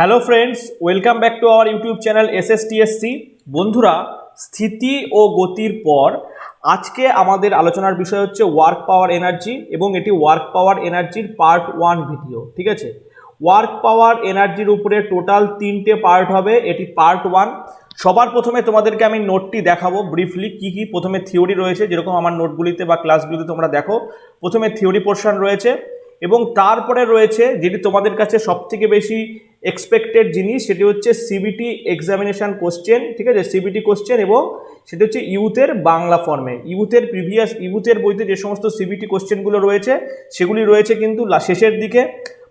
Hello friends, welcome back to our YouTube channel SSTSC। বন্ধুরা, স্থিতি ও গতির পর আজকে আমাদের আলোচনার বিষয় হচ্ছে ওয়ার্ক পাওয়ার এনার্জি, এবং এটি ওয়ার্ক পাওয়ার এনার্জির পার্ট 1 ভিডিও। ঠিক আছে, ওয়ার্ক পাওয়ার এনার্জির উপরে টোটাল 3টে পার্ট হবে, এটি পার্ট 1। সবার প্রথমে তোমাদেরকে আমি নোটটি দেখাবো ব্রিফলি কি কি। প্রথমে থিওরি রয়েছে, যেরকম আমার নোটগুলিতে বা ক্লাসগুলিতে তোমরা দেখো, প্রথমে থিওরি পোর্শন রয়েছে এবং তারপরে রয়েছে যেটি তোমাদের কাছে সবথেকে বেশি এক্সপেক্টেড জিনিস, সেটি হচ্ছে সিবিটি এক্সামিনেশান কোশ্চেন। ঠিক আছে, সিবিটি কোশ্চেন, এবং সেটি হচ্ছে ইউথের বাংলা ফর্মে। ইউথের বইতে যে সমস্ত সিবিটি কোশ্চেনগুলো রয়েছে সেগুলি রয়েছে কিন্তু শেষের দিকে।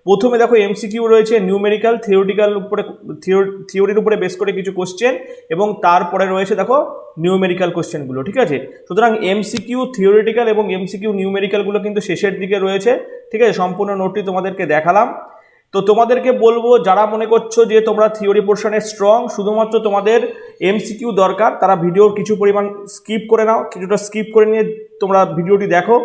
প্রথমে দেখো এমসিকিউ রয়েছে, নিউমেরিক্যাল থিওরির উপরে বেস করে কিছু কোশ্চেন, এবং তারপরে রয়েছে দেখো নিউমেরিক্যাল কোশ্চেনগুলো। ঠিক আছে, সুতরাং এমসিকিউ থিওরিটিক্যাল এবং এমসিকিউ নিউমেরিক্যালগুলো কিন্তু শেষের দিকে রয়েছে। ঠিক আছে, সম্পূর্ণ নোটটি তোমাদেরকে দেখালাম। তো তোমাদেরকে বলবো, যারা মনে করছো যে তোমরা থিওরি পোর্শনে স্ট্রং, শুধুমাত্র তোমাদের এমসিকিউ দরকার, তারা ভিডিওর কিছু পরিমাণ স্কিপ করে নাও, কিছুটা স্কিপ করে নিয়ে তোমরা ভিডিওটি দেখো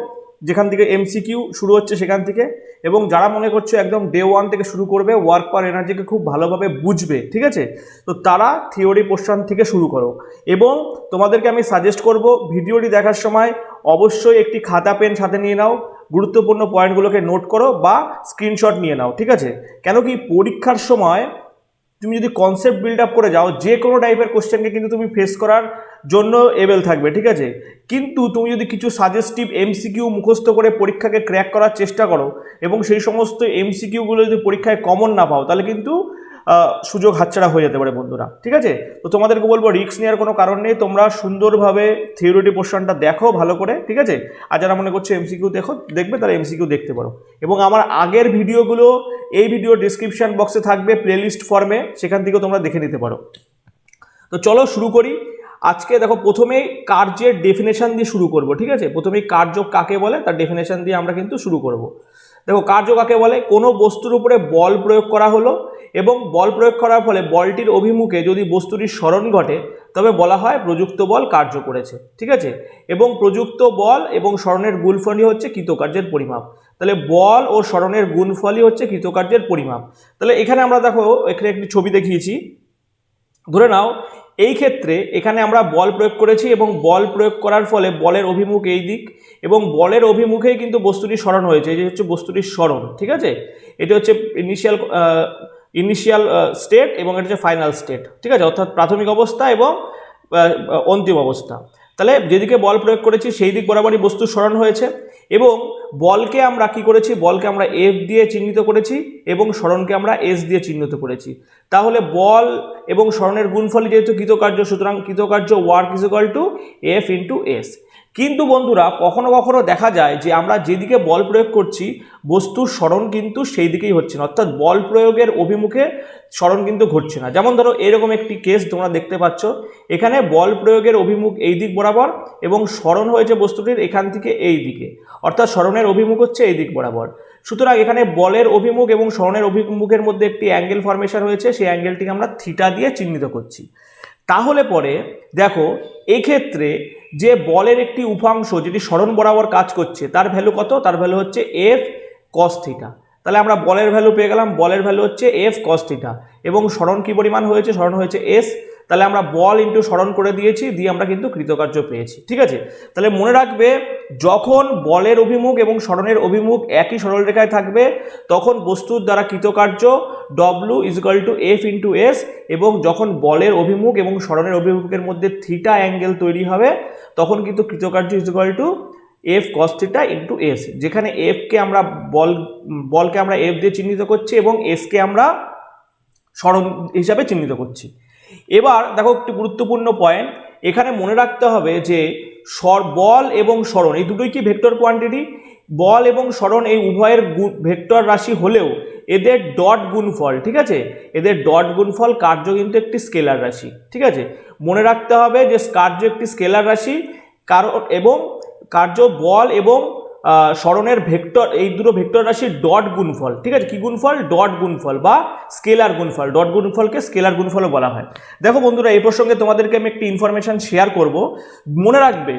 যেখান থেকে এমসিকিউ শুরু হচ্ছে সেখান থেকে। এবং যারা মনে করছো একদম ডে 1 থেকে শুরু করবে, ওয়ার্ক পাওয়ার এনার্জিকে খুব ভালোভাবে বুঝবে, ঠিক আছে, তো তারা থিওরি পোর্শন থেকে শুরু করো। এবং তোমাদেরকে আমি সাজেস্ট করব, ভিডিওটি দেখার সময় অবশ্যই একটি খাতা পেন সাথে নিয়ে নাও, গুরুত্বপূর্ণ পয়েন্টগুলোকে নোট করো বা স্ক্রিনশট নিয়ে নাও। ঠিক আছে, কেন কি পরীক্ষার সময় তুমি যদি কনসেপ্ট বিল্ড আপ করে যাও, যে কোনো টাইপের কোশ্চেনকে কিন্তু তুমি ফেস করার জন্য এবেল থাকবে। ঠিক আছে, কিন্তু তুমি যদি কিছু সাজেস্টিভ এমসিকিউ মুখস্থ করে পরীক্ষাকে ক্র্যাক করার চেষ্টা করো এবং সেই সমস্ত এমসিকিউগুলো যদি পরীক্ষায় কমন না পাও, তাহলে কিন্তু সুযোগ হাতছাড়া হয়ে যেতে পারে বন্ধুরা। ঠিক আছে, তো তোমাদেরকে বলবো রিস্ক নেওয়ার কোনো কারণ নেই, তোমরা সুন্দরভাবে থিওরিটি পোর্শনটা দেখো ভালো করে। ঠিক আছে, আর যারা মনে করছো এমসিকিউ দেখবে, তারা এমসিকিউ দেখতে পারো। এবং আমার আগের ভিডিওগুলো এই ভিডিও ডিসক্রিপশন বক্সে থাকবে প্লেলিস্ট ফর্মে, সেখান থেকেও তোমরা দেখে নিতে পারো। তো চলো শুরু করি। আজকে দেখো, প্রথমেই কার্যের ডেফিনেশন দিয়ে শুরু করব। ঠিক আছে, প্রথমেই কার্য কাকে বলে তার ডেফিনেশন দিয়ে আমরা কিন্তু শুরু করব। দেখো, কার্য কাকে বলে? কোনো বস্তুর উপরে বল প্রয়োগ করা হলো এবং বল প্রয়োগ করার ফলে বলটির অভিমুখে যদি বস্তুটির সরণ ঘটে, তবে বলা হয় প্রযুক্ত বল কার্য করেছে। ঠিক আছে, এবং প্রযুক্ত বল এবং সরণের গুণফলই হচ্ছে কৃতকার্যের পরিমাপ। তাহলে বল ও সরণের গুণফলই হচ্ছে কৃতকার্যের পরিমাপ। তাহলে এখানে আমরা দেখো, এখানে একটি ছবি দেখিয়েছি, ধরে নাও এই ক্ষেত্রে এখানে আমরা বল প্রয়োগ করেছি এবং বল প্রয়োগ করার ফলে বলের অভিমুখ এই দিক, এবং বলের অভিমুখেই কিন্তু বস্তুটি সরণ হয়েছে। এই যে হচ্ছে বস্তুটির সরণ। ঠিক আছে, এটা হচ্ছে ইনিশিয়াল স্টেট এবং এটা হচ্ছে ফাইনাল স্টেট। ঠিক আছে, অর্থাৎ প্রাথমিক অবস্থা এবং অন্তিম অবস্থা। তাহলে যেদিকে বল প্রয়োগ করেছি সেই দিক বরাবরই বস্তুর সরণ হয়েছে, এবং বলকে আমরা কি করেছি? বলকে আমরা এফ দিয়ে চিহ্নিত করেছি এবং সরণকে আমরা এস দিয়ে চিহ্নিত করেছি। তাহলে বল এবং সরণের গুণফলই যেহেতু কৃতকার্য, সুতরাং কৃতকার্য work is equal to F into S. কিন্তু বন্ধুরা, কখনো কখনো দেখা যায় যে আমরা যেদিকে বল প্রয়োগ করছি বস্তুর সরণ কিন্তু সেই দিকেই হচ্ছে না, অর্থাৎ বল প্রয়োগের অভিমুখে সরণ কিন্তু ঘটছে না। যেমন ধরো এরকম একটি কেস তোমরা দেখতে পাচ্ছ, এখানে বল প্রয়োগের অভিমুখ এই দিক বরাবর এবং সরণ হয়েছে বস্তুটির এখান থেকে এই দিকে, অর্থাৎ সরণের অভিমুখ হচ্ছে এই দিক বরাবর। সুতরাং এখানে বলের অভিমুখ এবং সরণের অভিমুখের মধ্যে একটি অ্যাঙ্গেল ফর্মেশন হয়েছে, সেই অ্যাঙ্গেলটিকে আমরা থিটা দিয়ে চিহ্নিত করছি। তাহলে পরে দেখো, এক্ষেত্রে যে বলের একটি উপাংশ যেটি সরণ বরাবর কাজ করছে, তার ভ্যালু কত? তার ভ্যালু হচ্ছে এফ কস থিটা। তাহলে আমরা বলের ভ্যালু পেয়ে গেলাম, বলের ভ্যালু হচ্ছে এফ কস থিটা, এবং সরণ কি পরিমাণ হয়েছে? সরণ হয়েছে এস। তাহলে আমরা বল ইন্টু সরণ করে দিয়েছি, দিয়ে আমরা কিন্তু কৃতকার্য পেয়েছি। ঠিক আছে, তাহলে মনে রাখবে, যখন বলের অভিমুখ এবং সরণের অভিমুখ একই সরলরেখায় থাকবে, তখন বস্তুর দ্বারা কৃতকার্য W is equal to F into S, এবং যখন বলের অভিমুখ এবং সরণের অভিমুখের মধ্যে থিটা অ্যাঙ্গেল তৈরি হবে, তখন কিন্তু কৃতকার্য is equal to F cos theta into S, যেখানে এফকে আমরা বলকে আমরা এফ দিয়ে চিহ্নিত করছি এবং এসকে আমরা সরণ হিসাবে চিহ্নিত করছি। এবার দেখো, একটি গুরুত্বপূর্ণ পয়েন্ট এখানে মনে রাখতে হবে যে বল এবং সরণ এই দুটোই কি ভেক্টর কোয়ান্টিটি? বল এবং সরণ এই উভয়ের ভেক্টর রাশি হলেও এদের ডট গুণফল, ঠিক আছে, এদের ডট গুণফল কার্য কিন্তু একটি স্কেলার রাশি। ঠিক আছে, মনে রাখতে হবে যে কার্য একটি স্কেলার রাশি, কারণ এবং কার্য বল এবং সরণের ভেক্টর, এই দুটো ভেক্টর রাশির ডট গুণফল। ঠিক আছে, কি গুণফল? ডট গুণফল বা স্কেলার গুণফল। ডট গুণফলকে স্কেলার গুণফলও বলা হয়। দেখো বন্ধুরা, এই প্রসঙ্গে তোমাদেরকে আমি একটি ইনফরমেশন শেয়ার করব। মনে রাখবে,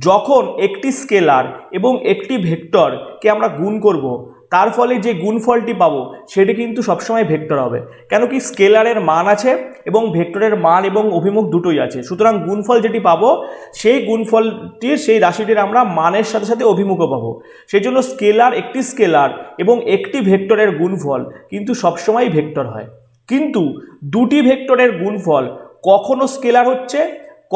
যখন একটি স্কেলার এবং একটি ভেক্টরকে আমরা গুণ করব, তার ফলে যে গুণফলটি পাবো সেটি কিন্তু সবসময় ভেক্টর হবে। কেন কি স্কেলারের মান আছে এবং ভেক্টরের মান এবং অভিমুখ দুটোই আছে, সুতরাং গুণফল যেটি পাবো সেই গুণফলটির সেই রাশিটির আমরা মানের সাথে সাথে অভিমুখও পাবো। সেই জন্য একটি স্কেলার এবং একটি ভেক্টরের গুণফল কিন্তু সবসময় ভেক্টর হয়। কিন্তু দুটি ভেক্টরের গুণফল কখনো স্কেলার হচ্ছে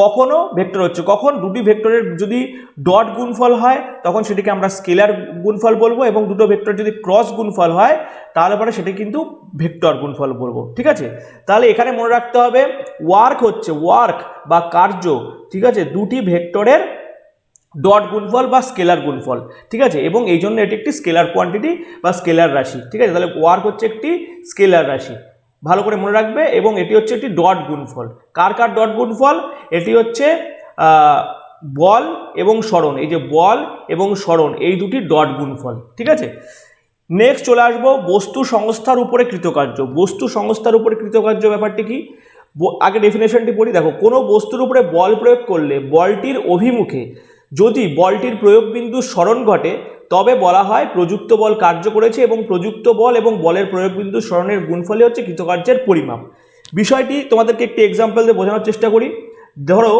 কখনো ভেক্টর হচ্ছে। কখন দুটি ভেক্টরের যদি ডট গুণফল হয় তখন সেটিকে আমরা স্কেলার গুণফল বলবো, এবং দুটো ভেক্টর যদি ক্রস গুণফল হয় তাহলে পরে সেটি কিন্তু ভেক্টর গুণফল বলবো। ঠিক আছে, তাহলে এখানে মনে রাখতে হবে ওয়ার্ক বা কার্য, ঠিক আছে, দুটি ভেক্টরের ডট গুণফল বা স্কেলার গুণফল। ঠিক আছে, এবং এই জন্য এটি একটি স্কেলার কোয়ান্টিটি বা স্কেলার রাশি। ঠিক আছে, তাহলে ওয়ার্ক হচ্ছে একটি স্কেলার রাশি, ভালো করে মনে রাখবে। এবং এটি হচ্ছে একটি ডট গুণফল। কার ডট গুণফল? এটি হচ্ছে বল এবং সরণ, এই যে বল এবং সরণ এই দুটি ডট গুণফল। ঠিক আছে, নেক্সট চলে আসবো বস্তু সংস্থার উপরে কৃতকার্য। বস্তু সংস্থার উপরে কৃতকার্য ব্যাপারটি কি? আগে ডেফিনেশনটি পড়ি। দেখো, কোনো বস্তুর উপরে বল প্রয়োগ করলে বলটির অভিমুখে যদি বলটির প্রয়োগ বিন্দু সরণ ঘটে তবে বলা হয় প্রযুক্ত বল কার্য করেছে, এবং প্রযুক্ত বল এবং বলের প্রয়োগ বিন্দু সরণের গুণফলই হচ্ছে কৃতকার্যের পরিমাপ। বিষয়টি তোমাদেরকে একটি এক্সাম্পল দিয়ে বোঝানোর চেষ্টা করি। ধরো,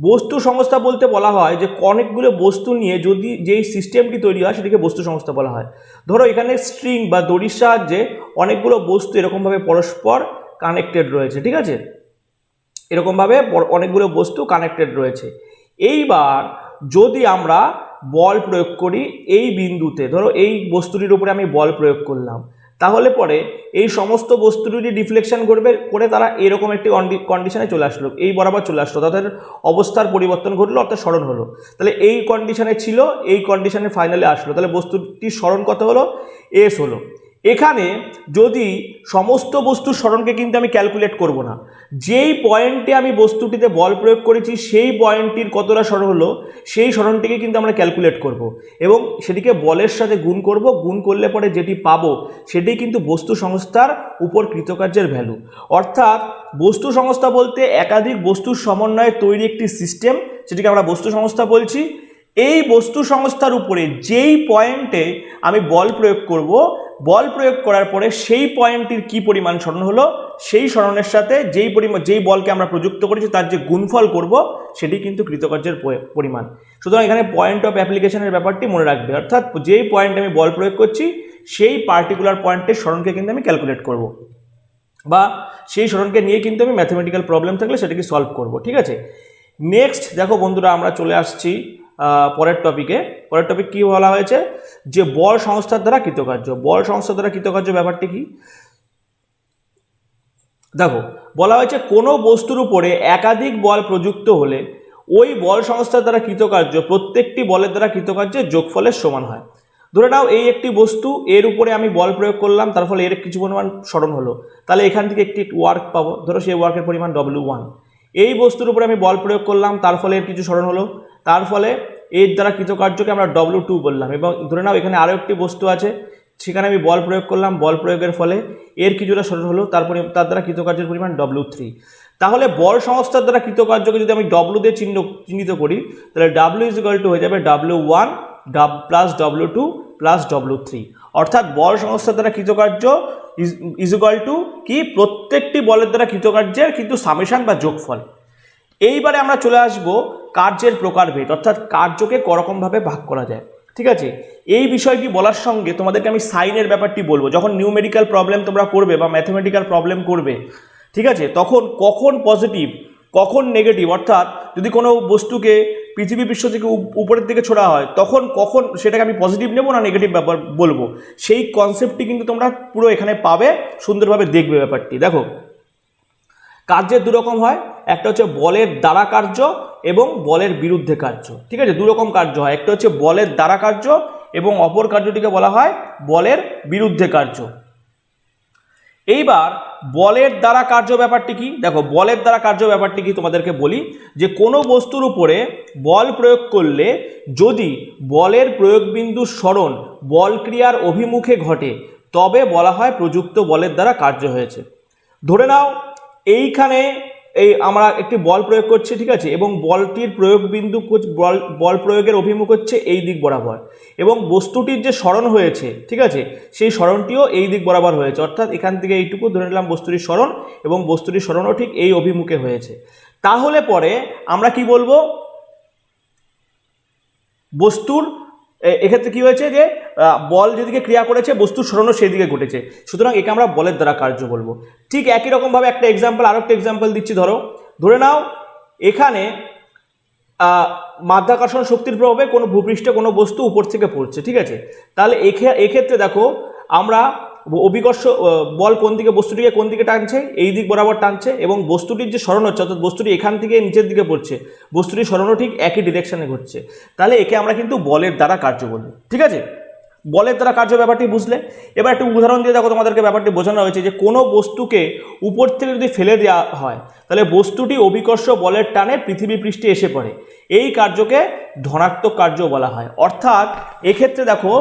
বস্তু সংস্থা বলতে বলা হয় যে অনেকগুলো বস্তু নিয়ে যদি যেই সিস্টেমটি তৈরি হয় সেটিকে বস্তু সংস্থা বলা হয়। ধরো, এখানে স্ট্রিং বা দড়ির সাহায্যে অনেকগুলো বস্তু এরকমভাবে পরস্পর কানেক্টেড রয়েছে। ঠিক আছে, এরকমভাবে অনেকগুলো বস্তু কানেক্টেড রয়েছে। এইবার যদি আমরা বল প্রয়োগ করি এই বিন্দুতে, ধরো এই বস্তুটির উপরে আমি বল প্রয়োগ করলাম, তাহলে পরে এই সমস্ত বস্তুটি ডিফ্লেকশন করে তারা এরকম একটি কন্ডিশনে চলে আসলো, এই বরাবর চলে আসলো, তাদের অবস্থার পরিবর্তন ঘটলো, অর্থাৎ সরণ হলো। তাহলে এই কন্ডিশনে ছিল, এই কন্ডিশনে ফাইনালে আসলো, তাহলে বস্তুটির সরণ কত হলো? এস হলো। এখানে যদি সমস্ত বস্তুর সরণকে কিন্তু আমি ক্যালকুলেট করব না, যেই পয়েন্টে আমি বস্তুটিতে বল প্রয়োগ করেছি সেই পয়েন্টটির কতটা সরণ হলো সেই সরণটিকে কিন্তু আমরা ক্যালকুলেট করব, এবং সেটিকে বলের সাথে গুণ করব। গুণ করলে পরে যেটি পাবো সেটি কিন্তু বস্তু সংস্থার উপর কৃতকার্যের ভ্যালু। অর্থাৎ বস্তু সংস্থা বলতে একাধিক বস্তুর সমন্বয়ে তৈরি একটি সিস্টেম, সেটিকে আমরা বস্তু সংস্থা বলছি। এই বস্তু সংস্থার উপরে যেই পয়েন্টে আমি বল প্রয়োগ করব, বল প্রয়োগ করার পরে সেই পয়েন্টটির কি পরিমাণ সরণ হলো সেই সরণের সাথে যেই বলকে আমরা প্রযুক্ত করেছি তার যে গুণফল করব সেটি কিন্তু কৃতকার্যের পরিমাণ। সুতরাং এখানে পয়েন্ট অফ অ্যাপ্লিকেশনের ব্যাপারটি মনে রাখবে, অর্থাৎ যেই পয়েন্টে আমি বল প্রয়োগ করছি সেই পার্টিকুলার পয়েন্টের সরণকে কিন্তু আমি ক্যালকুলেট করব, বা সেই সরণকে নিয়ে কিন্তু আমি ম্যাথমেটিক্যাল প্রবলেম থাকলে সেটাকে সলভ করব। ঠিক আছে, নেক্সট দেখো বন্ধুরা, আমরা চলে আসছি পরের টপিকে। পরের টপিক কি বলা হয়েছে? যে বল সংস্থার দ্বারা কৃতকার্য। বল সংস্থার দ্বারা কৃতকার্য ব্যাপারটি কি? দেখো, বলা হয়েছে কোনো বস্তুর উপরে একাধিক বল প্রযুক্ত হলে ওই বল সংস্থার দ্বারা কৃতকার্য প্রত্যেকটি বলের দ্বারা কৃতকার্যের যোগফলের সমান হয়। ধরে নাও এই একটি বস্তু, এর উপরে আমি বল প্রয়োগ করলাম, তার ফলে এর কিছু পরিমাণ সরণ হলো, তাহলে এখান থেকে একটি ওয়ার্ক পাবো, ধরো সেই ওয়ার্কের পরিমাণ W1। এই বস্তুর উপরে আমি বল প্রয়োগ করলাম, তার ফলে এর কিছু সরণ হলো, তার ফলে এর দ্বারা কৃতকার্যকে আমরা W2 বললাম। এবং ধরে নাও এখানে আরও একটি বস্তু আছে, সেখানে আমি বল প্রয়োগ করলাম, বল প্রয়োগের ফলে এর কিছুটা সরণ হলো, তারপরে তার দ্বারা কৃতকার্যের পরিমাণ W3। তাহলে বল সংস্থার দ্বারা কৃতকার্যকে যদি আমি W দিয়ে চিহ্নিত করি, তাহলে W হয়ে যাবে W1 plus W2 plus W3। অর্থাৎ বল সংস্থার দ্বারা কৃতকার্য ইজ কি? প্রত্যেকটি বলের দ্বারা কৃতকার্যের কিন্তু সামেশন বা যোগফল। এইবারে আমরা চলে আসব কার্যের প্রকারভেদ, অর্থাৎ কার্যকে করকমভাবে ভাগ করা যায়। ঠিক আছে, এই বিষয়টি বলার সঙ্গে তোমাদেরকে আমি সাইনের ব্যাপারটি বলবো। যখন নিউমেরিক্যাল প্রবলেম তোমরা করবে বা ম্যাথমেটিক্যাল প্রবলেম করবে, ঠিক আছে, তখন কখন পজিটিভ কখন নেগেটিভ, অর্থাৎ যদি কোনো বস্তুকে পৃথিবী পৃষ্ঠ থেকে উপরের দিকে ছোড়া হয় কখন সেটাকে আমি পজিটিভ নেবো না নেগেটিভ ব্যাপার বলবো, সেই কনসেপ্টটি কিন্তু তোমরা পুরো এখানে পাবে, সুন্দরভাবে দেখবে ব্যাপারটি। দেখো, কার্যের দুরকম হয়, একটা হচ্ছে বলের দ্বারা কার্য এবং বলের বিরুদ্ধে কার্য। ঠিক আছে, দুরকম কার্য হয়, একটা হচ্ছে বলের দ্বারা কার্য এবং অপর কার্যটিকে বলা হয় বলের বিরুদ্ধে কার্য। এইবার বলের দ্বারা কার্য ব্যাপারটি কি? দেখো, বলের দ্বারা কার্য ব্যাপারটি কি তোমাদেরকে বলি, যে কোনো বস্তুর উপরে বল প্রয়োগ করলে যদি বলের প্রয়োগ বিন্দু সরণ বল ক্রিয়ার অভিমুখে ঘটে তবে বলা হয় প্রযুক্ত বলের দ্বারা কার্য হয়েছে। ধরে নাও এইখানে এই আমরা একটি বল প্রয়োগ করছি, ঠিক আছে, এবং বলটির প্রয়োগ বিন্দু বল প্রয়োগের অভিমুখ হচ্ছে এই দিক বরাবর, এবং বস্তুটির যে সরণ হয়েছে, ঠিক আছে, সেই সরণটিও এই দিক বরাবর হয়েছে, অর্থাৎ এখান থেকে এইটুকু ধরে নিলাম বস্তুটির সরণ, এবং বস্তুটির সরণও ঠিক এই অভিমুখে হয়েছে। তাহলে পরে আমরা কি বলবো, বস্তুর এক্ষেত্রে কি হয়েছে যে বল যেদিকে ক্রিয়া করেছে বস্তুর সরণও সেই দিকে ঘটেছে, সুতরাং একে আমরা বলের দ্বারা কার্য বলবো। ঠিক একই রকমভাবে একটা এক্সাম্পল, আরো একটা এক্সাম্পল দিচ্ছি। ধরে নাও এখানে মাধ্যাকর্ষণ শক্তির প্রভাবে কোনো ভূপৃষ্ঠে কোনো বস্তু উপর থেকে পড়ছে, ঠিক আছে, তাহলে এক্ষেত্রে দেখো আমরা অভিকর্ষ বল কোন দিকে, বস্তুটিকে কোন দিকে টানছে, এই দিক বরাবর টানছে, এবং বস্তুটির যে সরণ হচ্ছে, অর্থাৎ বস্তুটি এখান থেকে নিচের দিকে পড়ছে, বস্তুটির সরণও ঠিক একই ডিরেকশনে ঘটছে, তাহলে একে আমরা কিন্তু বলের দ্বারা কার্য বলবো, ঠিক আছে। বলের দ্বারা কার্য ব্যাপারটি বুঝলে, এবার একটু উদাহরণ দিয়ে দেখো, তোমাদেরকে ব্যাপারটি বোঝানো হয়েছে যে কোনো বস্তুকে উপর থেকে যদি ফেলে দেওয়া হয় তাহলে বস্তুটি অভিকর্ষ বলের টানে পৃথিবী পৃষ্ঠে এসে পড়ে, এই কার্যকে ধনাত্মক কার্য বলা হয়। অর্থাৎ এক্ষেত্রে দেখো,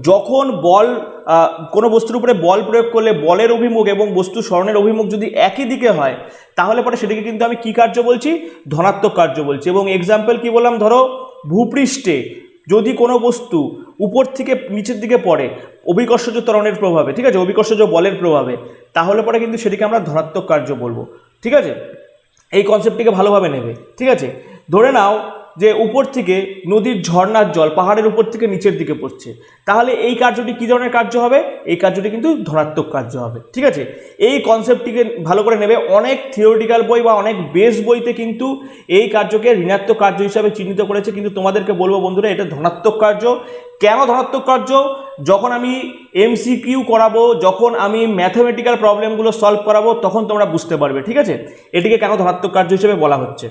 যখন বল কোনো বস্তুর উপরে বল প্রয়োগ করলে বলের অভিমুখ এবং বস্তুর সরণের অভিমুখ যদি একই দিকে হয় তাহলে পরে সেটিকে কিন্তু আমি কি কার্য বলছি, ধনাত্মক কার্য বলছি। এবং এক্সাম্পল কি বললাম, ধরো ভূপৃষ্ঠে যদি কোনো বস্তু উপর থেকে নিচের দিকে পড়ে অভিকর্ষজ ত্বরণের প্রভাবে, ঠিক আছে, অভিকর্ষজ বলের প্রভাবে, তাহলে পরে কিন্তু সেটিকে আমরা ধনাত্মক কার্য বলবো, ঠিক আছে। এই কনসেপ্টটিকে ভালোভাবে নেবে, ঠিক আছে। ধরে নাও যে উপর থেকে নদীর ঝর্ণার জল পাহাড়ের উপর থেকে নিচের দিকে পড়ছে, তাহলে এই কার্যটি কী ধরনের কার্য হবে, এই কার্যটি কিন্তু ধনাত্মক কার্য হবে, ঠিক আছে। এই কনসেপ্টটিকে ভালো করে নেবে। অনেক থিওরিটিক্যাল বই বা অনেক বেস বইতে কিন্তু এই কার্যকে ঋণাত্মক কার্য হিসাবে চিহ্নিত করেছে, কিন্তু তোমাদেরকে বলবো বন্ধুরা, এটা ধনাত্মক কার্য। কেন ধনাত্মক কার্য, যখন আমি এমসিকিউ করাবো, যখন আমি ম্যাথমেটিক্যাল প্রবলেমগুলো সলভ করাবো, তখন তোমরা বুঝতে পারবে, ঠিক আছে, এটিকে কেন ধনাত্মক কার্য হিসেবে বলা হচ্ছে।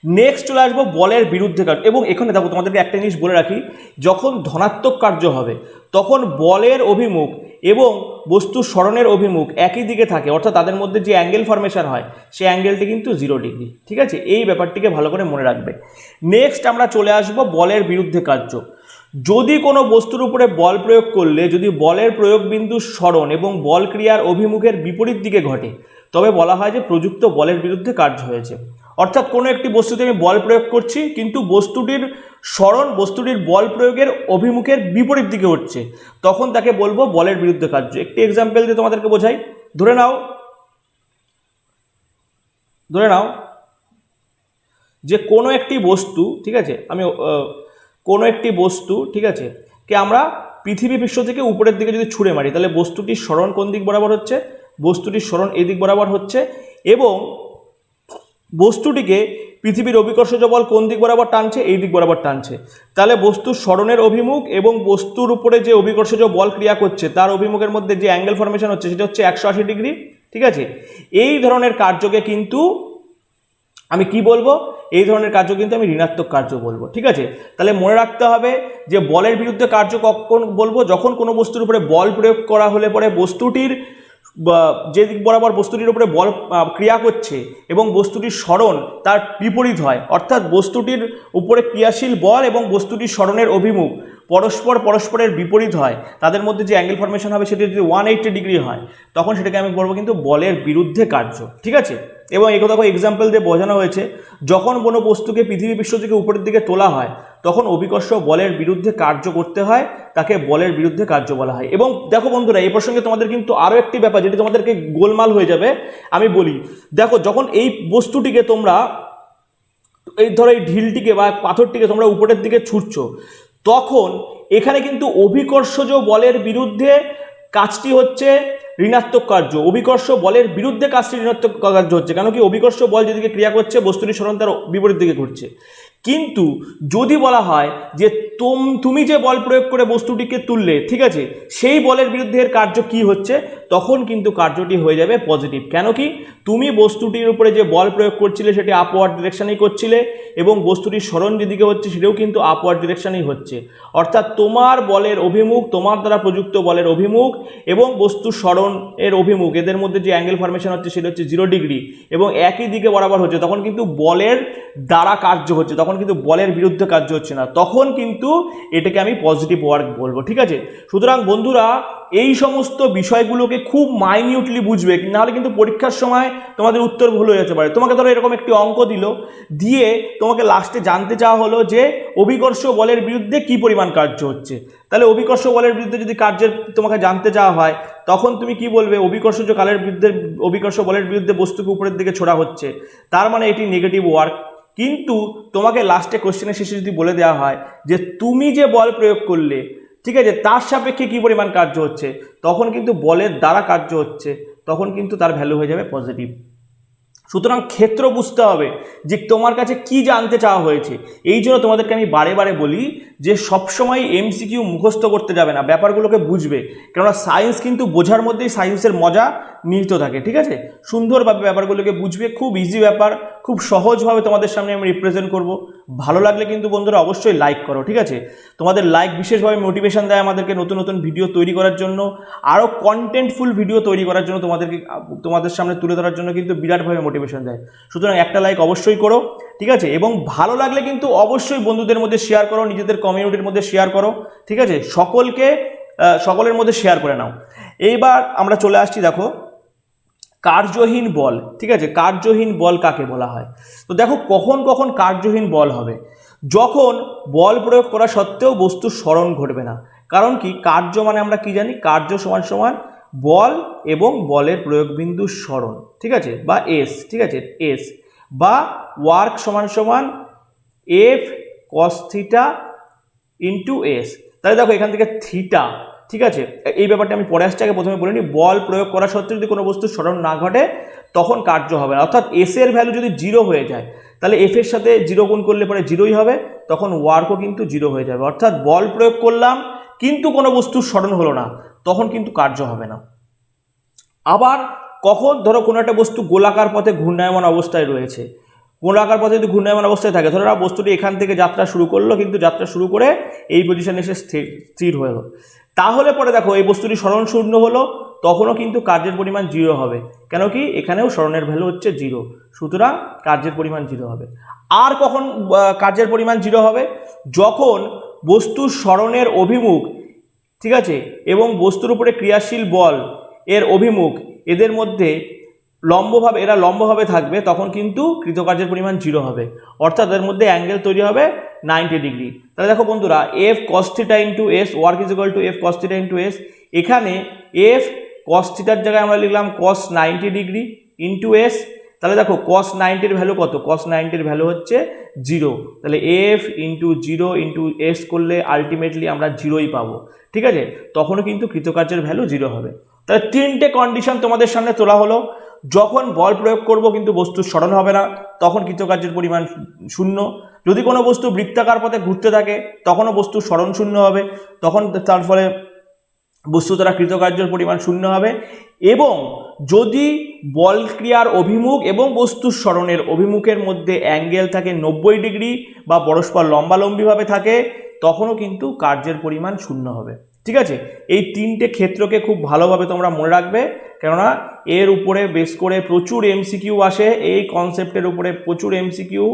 নেক্সট চলে আসবো বলের বিরুদ্ধে কার্য। এবং এখানে দেখো, তোমাদেরকে একটা জিনিস বলে রাখি, যখন ধনাত্মক কার্য হবে তখন বলের অভিমুখ এবং বস্তুর সরণের অভিমুখ একই দিকে থাকে, অর্থাৎ তাদের মধ্যে যে অ্যাঙ্গেল ফরমেশন হয় সেই অ্যাঙ্গেলটি কিন্তু 0 ডিগ্রি, ঠিক আছে। এই ব্যাপারটিকে ভালো করে মনে রাখবে। নেক্সট আমরা চলে আসবো বলের বিরুদ্ধে কার্য। যদি কোনো বস্তুর উপরে বল প্রয়োগ করলে যদি বলের প্রয়োগ বিন্দু সরণ এবং বল ক্রিয়ার অভিমুখের বিপরীত দিকে ঘটে তবে বলা হয় যে প্রযুক্ত বলের বিরুদ্ধে কার্য হয়েছে। অর্থাৎ কোনো একটি বস্তুতে আমি বল প্রয়োগ করছি কিন্তু বস্তুটির সরণ বস্তুটির বল প্রয়োগের অভিমুখের বিপরীত দিকে হচ্ছে, তখন তাকে বলবো বলের বিরুদ্ধে কার্য। একটি এক্সাম্পল দিয়ে তোমাদেরকে বোঝাই। ধরে নাও যে কোনো একটি বস্তু, ঠিক আছে, কোনো একটি বস্তু, ঠিক আছে, কে আমরা পৃথিবী পৃষ্ঠ থেকে উপরের দিকে যদি ছুঁড়ে মারি তাহলে বস্তুটির সরণ কোন দিক বরাবর হচ্ছে, বস্তুটির সরণ এই দিক বরাবর হচ্ছে, এবং বস্তুটিকে পৃথিবীর অভিকর্ষজ বল কোন দিক বরাবর টানছে, এই দিক বরাবর টানছে। তাহলে বস্তুর সরণের অভিমুখ এবং বস্তুর উপরে যে অভিকর্ষজ বল ক্রিয়া করছে তার অভিমুখের মধ্যে যে অ্যাঙ্গেল ফরমেশন হচ্ছে সেটা হচ্ছে 180 ডিগ্রি, ঠিক আছে। এই ধরনের কার্যকে কিন্তু আমি কি বলবো, এই ধরনের কার্য কিন্তু আমি ঋণাত্মক কার্য বলবো, ঠিক আছে। তাহলে মনে রাখতে হবে যে বলের বিরুদ্ধে কার্য কখন বলবো, যখন কোনো বস্তুর উপরে বল প্রয়োগ করা হলে পরে বস্তুটির যে দিক বরাবর বস্তুটির উপরে বল ক্রিয়া করছে এবং বস্তুটির সরণ তার বিপরীত হয়, অর্থাৎ বস্তুটির উপরে ক্রিয়াশীল বল এবং বস্তুটির সরণের অভিমুখ পরস্পরের বিপরীত হয়, তাদের মধ্যে যে অ্যাঙ্গেল ফরমেশন হবে সেটি যদি 180 ডিগ্রি হয় তখন সেটাকে আমি বলবো কিন্তু বলের বিরুদ্ধে কার্য, ঠিক আছে। এবং এই কথা এক্সাম্পল দিয়ে বোঝানো হয়েছে, যখন কোনো বস্তুকে পৃথিবী পৃষ্ঠ থেকে উপরের দিকে তোলা হয় তখন অভিকর্ষ বলের বিরুদ্ধে কার্য করতে হয়, তাকে বলের বিরুদ্ধে কার্য বলা হয়। এবং দেখো বন্ধুরা, এই প্রসঙ্গে তোমাদের কিন্তু আরও একটি ব্যাপার যেটি তোমাদেরকে গোলমাল হয়ে যাবে আমি বলি। দেখো, যখন এই বস্তুটিকে তোমরা এই ধরো এই ঢিলটিকে বা পাথরটিকে তোমরা উপরের দিকে ছুটছো, তখন এখানে কিন্তু অভিকর্ষজ বলের বিরুদ্ধে কাজটি হচ্ছে ঋণাত্মক কার্য। অভিকর্ষ বলের বিরুদ্ধে কাজটি ঋণাত্মক কার্য হচ্ছে, কেন কি অভিকর্ষ বল যেদিকে ক্রিয়া করছে বস্তুটির সরণ তার বিপরীত দিকে ঘুরছে। কিন্তু যদি বলা হয় যে তুমি যে বল প্রয়োগ করে বস্তুটিকে তুললে, ঠিক আছে, সেই বলের বিরুদ্ধে এর কার্য কি হচ্ছে, তখন কিন্তু কার্যটি হয়ে যাবে পজিটিভ। কেন কি তুমি বস্তুটির উপরে যে বল প্রয়োগ করছিলে সেটি আপওয়ার্ড ডিরেকশনেই করছিলে এবং বস্তুটির সরণ যেদিকে হচ্ছে সেটাও কিন্তু আপওয়ার্ড ডিরেকশনেই হচ্ছে, অর্থাৎ তোমার বলের অভিমুখ, তোমার দ্বারা প্রযুক্ত বলের অভিমুখ এবং বস্তুর সরণ এর অভিমুখ, এদের মধ্যে যে অ্যাঙ্গেল ফরমেশন হচ্ছে সেটা হচ্ছে 0 ডিগ্রি এবং একই দিকে বরাবর হচ্ছে, তখন কিন্তু বলের দ্বারা কার্য হচ্ছে, তখন তখন কিন্তু বলের বিরুদ্ধে কার্য হচ্ছে না, তখন কিন্তু এটাকে আমি পজিটিভ ওয়ার্ক বলবো। ঠিক আছে, সুতরাং বন্ধুরা এই সমস্ত বিষয়গুলোকে খুব মাইনিউটলি বুঝবে, নাহলে কিন্তু পরীক্ষার সময় তোমাদের উত্তর ভুল হয়ে যেতে পারে। তোমাকে ধরো এরকম একটি অঙ্ক দিল, দিয়ে তোমাকে লাস্টে জানতে চাওয়া হলো যে অভিকর্ষ বলের বিরুদ্ধে কি পরিমাণ কার্য হচ্ছে। তাহলে অভিকর্ষ বলের বিরুদ্ধে যদি কার্যের তোমাকে জানতে চাওয়া হয়, তখন তুমি কি বলবে? অভিকর্ষ বলের বিরুদ্ধে বস্তুকে উপরের দিকে ছোড়া হচ্ছে, তার মানে এটি নেগেটিভ ওয়ার্ক। কিন্তু তোমাকে লাস্টে কোশ্চেনের শেষে যদি বলে দেওয়া হয় যে তুমি যে বল প্রয়োগ করলে, ঠিক আছে, তার সাপেক্ষে কি পরিমাণ কার্য হচ্ছে, তখন কিন্তু বলের দ্বারা কার্য হচ্ছে, তখন কিন্তু তার ভ্যালু হয়ে যাবে পজিটিভ। সুতরাং ক্ষেত্র বুঝতে হবে যে তোমার কাছে কি জানতে চাওয়া হয়েছে। এই জন্য তোমাদেরকে আমি বারে বারে বলি যে সবসময় এমসিকিউ মুখস্থ করতে যাবে না, ব্যাপারগুলোকে বুঝবে। কেননা সায়েন্স কিন্তু বোঝার মধ্যেই সায়েন্সের মজা নিহিত থাকে। ঠিক আছে, সুন্দরভাবে ব্যাপারগুলোকে বুঝবে, খুব ইজি ব্যাপার, খুব সহজভাবে তোমাদের সামনে আমি রিপ্রেজেন্ট করব। ভালো লাগলে কিন্তু বন্ধুরা অবশ্যই লাইক করো। ঠিক আছে, তোমাদের লাইক বিশেষভাবে মোটিভেশন দেয় আমাদেরকে নতুন নতুন ভিডিও তৈরি করার জন্য, আরও কন্টেন্টফুল ভিডিও তৈরি করার জন্য, তোমাদের সামনে তুলে ধরার জন্য কিন্তু বিরাটভাবে মোটিভেশন দেয়। সুতরাং একটা লাইক অবশ্যই করো। ঠিক আছে, এবং ভালো লাগলে কিন্তু অবশ্যই বন্ধুদের মধ্যে শেয়ার করো, নিজেদের কমিউনিটির মধ্যে শেয়ার করো। ঠিক আছে, সকলের মধ্যে শেয়ার করে নাও। এইবার আমরা চলে আসছি, দেখো কার্যহীন বল। ঠিক আছে, কার্যহীন বল কাকে বলা হয়? তো দেখো কখন কখন কার্যহীন বল হবে? যখন বল প্রয়োগ করা সত্ত্বেও বস্তুর স্মরণ ঘটবে না। কারণ কি? কার্য মানে আমরা কি জানি? কার্য সমান সমান বল এবং বলের প্রয়োগ বিন্দুর স্মরণ। ঠিক আছে, বা এস। ঠিক আছে, এস বা ওয়ার্ক সমান সমান F cos theta into S. তাহলে দেখো এখান থেকে থিটা, ঠিক আছে, এই ব্যাপারটা আমি পরে আসছি, আগে প্রথমে বলে নিই। বল প্রয়োগ করা সত্ত্বেও যদি কোনো বস্তুর স্মরণ না ঘটে তখন কার্য হবে না। অর্থাৎ এস এর ভ্যালু যদি 0 হয়ে যায়, তাহলে এফ এর সাথে 0 গুণ করলে পরে 0ই হবে, তখন ওয়ার্কও কিন্তু 0 হয়ে যাবে। অর্থাৎ বল প্রয়োগ করলাম কিন্তু কোনো বস্তুর স্মরণ হলো না, তখন কিন্তু কার্য হবে না। আবার কখন? ধরো কোনো একটা বস্তু গোলাকার পথে ঘূর্ণায়মান অবস্থায় রয়েছে, গোলাকার পথে যদি ঘূর্ণায়মান অবস্থায় থাকে, ধরো বস্তুটি এখান থেকে যাত্রা শুরু করলো, কিন্তু যাত্রা শুরু করে এই পজিশনে এসে স্থির হয়ে গেল, তাহলে পরে দেখো এই বস্তুটি স্মরণ শূন্য হলো, তখনও কিন্তু কার্যের পরিমাণ 0 হবে। কেন কি? এখানেও স্মরণের ভ্যালু হচ্ছে 0, সুতরাং কার্যের পরিমাণ 0 হবে। আর কখন কার্যের পরিমাণ 0 হবে? যখন বস্তুর স্মরণের অভিমুখ, ঠিক আছে, এবং বস্তুর উপরে ক্রিয়াশীল বল এর অভিমুখ, এদের মধ্যে এরা লম্বভাবে থাকবে, তখন কিন্তু কৃতকার্যের পরিমাণ 0 হবে। অর্থাৎ এর মধ্যে অ্যাঙ্গেল তৈরি হবে 90 ডিগ্রি। তাহলে দেখো বন্ধুরা, F cos theta into S work is equal to F cos theta into S. এখানে এফ কস থিটার জায়গায় আমরা লিখলাম কস 90 ডিগ্রি ইন্টু এস। তাহলে দেখো কস 90-র ভ্যালু কত? কস 90-র ভ্যালু হচ্ছে 0। তাহলে এফ ইন্টু 0 ইন্টু এস করলে আলটিমেটলি আমরা 0ই পাবো। ঠিক আছে, তখনও কিন্তু কৃতকার্যের ভ্যালু 0 হবে। তাহলে 3টে কন্ডিশন তোমাদের সামনে তোলা হলো। যখন বল প্রয়োগ করব কিন্তু বস্তুর স্মরণ হবে না, তখন কৃতকার্যের পরিমাণ 0। যদি কোনো বস্তু বৃত্তাকার পথে ঘুরতে থাকে, তখনও বস্তুর স্মরণ 0 হবে, তখন তার ফলে বস্তু দ্বারা কৃতকার্যের পরিমাণ 0 হবে। এবং যদি বল ক্রিয়ার অভিমুখ এবং বস্তুর স্মরণের অভিমুখের মধ্যে অ্যাঙ্গেল থাকে 90 ডিগ্রি বা পরস্পর লম্বালম্বিভাবে থাকে, তখনও কিন্তু কার্যের পরিমাণ 0 হবে। ঠিক আছে, এই 3টে ক্ষেত্রকে খুব ভালোভাবে তোমরা মনে রাখবে, কেননা এর উপরে বেস করে প্রচুর এমসিকিউ আসে, এই কনসেপ্টের উপরে প্রচুর এমসিকিউ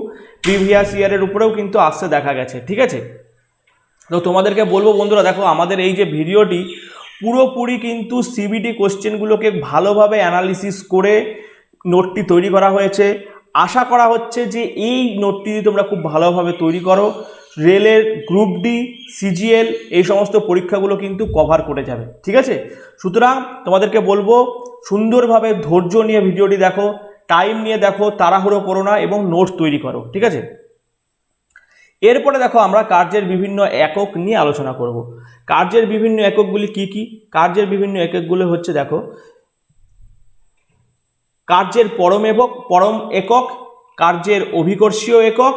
প্রিভিয়াস ইয়ারের উপরেও কিন্তু আসতে দেখা গেছে। ঠিক আছে, তো তোমাদেরকে বলবো বন্ধুরা, দেখো আমাদের এই যে ভিডিওটি পুরোপুরি কিন্তু সিবিটি কোশ্চেনগুলোকে ভালোভাবে অ্যানালিসিস করে নোটটি তৈরি করা হয়েছে। আশা করা হচ্ছে যে এই নোটটি যদি তোমরা খুব ভালোভাবে তৈরি করো, রেলের গ্রুপ ডি, সিজিএল এই সমস্ত পরীক্ষাগুলো কিন্তু কভার করে যাবে। ঠিক আছে, সুতরাং তোমাদেরকে বলবো সুন্দরভাবে ধৈর্য নিয়ে ভিডিওটি দেখো, টাইম নিয়ে দেখো, তাড়াহুড়ো করো না এবং নোটস তৈরি করো। ঠিক আছে, এরপরে দেখো আমরা কার্যের বিভিন্ন একক নিয়ে আলোচনা করব। কার্যের বিভিন্ন এককগুলি কি কি? কার্যের বিভিন্ন এককগুলো হচ্ছে, দেখো, কার্যের পরম একক, কার্যের অভিকর্ষীয় একক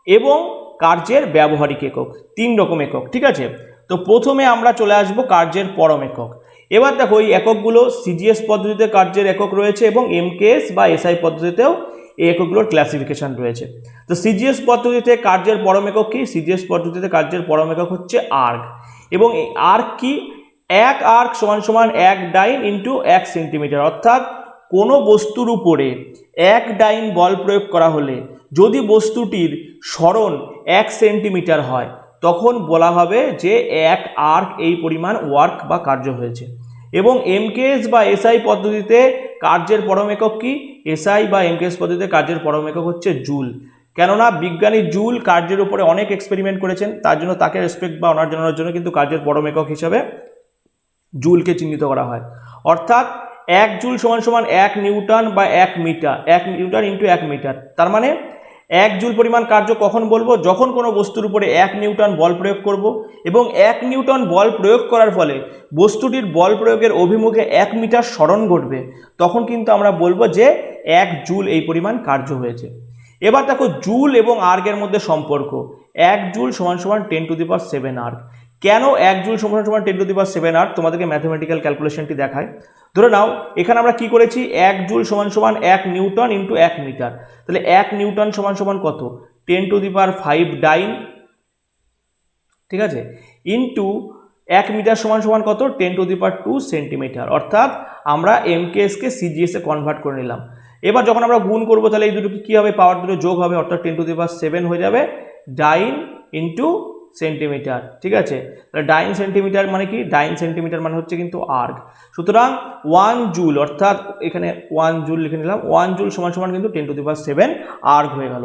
এবং কার্যের ব্যবহারিক একক, 3 রকম একক। ঠিক আছে, তো প্রথমে আমরা চলে আসব কার্যের পরম একক। এবার দেখো এই এককগুলো সিজিএস পদ্ধতিতে কার্যের একক রয়েছে এবং এমকেএস বা এসআই পদ্ধতিতেও এই এককগুলোর ক্লাসিফিকেশন রয়েছে। তো সিজিএস পদ্ধতিতে কার্যের পরম একক কি? সিজিএস পদ্ধতিতে কার্যের পরম একক হচ্ছে আর্ক। এবং এই আর্ক কি? এক আর্ক সমান সমান 1 ডাইন ইন্টু 1 সেন্টিমিটার। অর্থাৎ কোনো বস্তুর উপরে 1 ডাইন বল প্রয়োগ করা হলে যদি বস্তুটির সরণ 1 সেন্টিমিটার হয় তখন বলা হবে যে 1 আর্ক এই পরিমাণ ওয়ার্ক বা কার্য হয়েছে। এবং এমকেএস বা এসআই পদ্ধতিতে কার্যের পরম একক কি? এসআই বা এমকেএস পদ্ধতিতে কার্যের পরম একক হচ্ছে জুল। কেননা বিজ্ঞানী জুল কার্যের উপরে অনেক এক্সপেরিমেন্ট করেছেন, তার জন্য তাকে রেসপেক্ট বা অনার জানানোর জন্য কিন্তু কার্যের পরম একক হিসাবে জুলকে চিহ্নিত করা হয়। অর্থাৎ 1 জুল সমান সমান 1 নিউটন বা 1 মিটার, 1 নিউটন ইন্টু 1 মিটার। তার মানে 1 জুল পরিমাণ কার্য কখন বলবো? যখন কোনো বস্তুর উপরে 1 নিউটন বল প্রয়োগ করব এবং 1 নিউটন বল প্রয়োগ করার ফলে বস্তুটির বল প্রয়োগের অভিমুখে 1 মিটার সরণ ঘটবে, তখন কিন্তু আমরা বলবো যে 1 জুল এই পরিমাণ কার্য হয়েছে। এবার দেখো জুল এবং আর্গের মধ্যে সম্পর্ক। 1 জুল সমান সমান 10⁷ আর্গ। কেন 1 জুল সমান সমান 10⁷ আর্গ? তোমাদেরকে ম্যাথমেটিক্যাল ক্যালকুলেশনটি দেখায়। ধরে নাও এখানে আমরা কি করেছি, 1 জুল সমান সমান 1 নিউটন ইন্টু 1 মিটার। তাহলে 1 নিউটন সমান সমান কত? 10⁵ ডাইন, ঠিক আছে, ইন্টু 1 মিটার সমান সমান কত? 10⁻² সেন্টিমিটার। অর্থাৎ আমরা এমকেএসকে সিজিএসে কনভার্ট করে নিলাম। এবার যখন আমরা গুণ করবো তাহলে এই দুটো কি হবে? পাওয়ার দুটো যোগ হবে, অর্থাৎ 10⁷ হয়ে যাবে ডাইন ইন্টু সেন্টিমিটার, ঠিক আছে। তাহলে ডাইন সেন্টিমিটার মানে কি? ডাইন সেন্টিমিটার মানে হচ্ছে কিন্তু আর্গ। সুতরাং 1 জুল, অর্থাৎ এখানে 1 জুল লিখে নিলাম, 1 জুল সমান সমান কিন্তু 10⁷ আর্গ হয়ে গেল।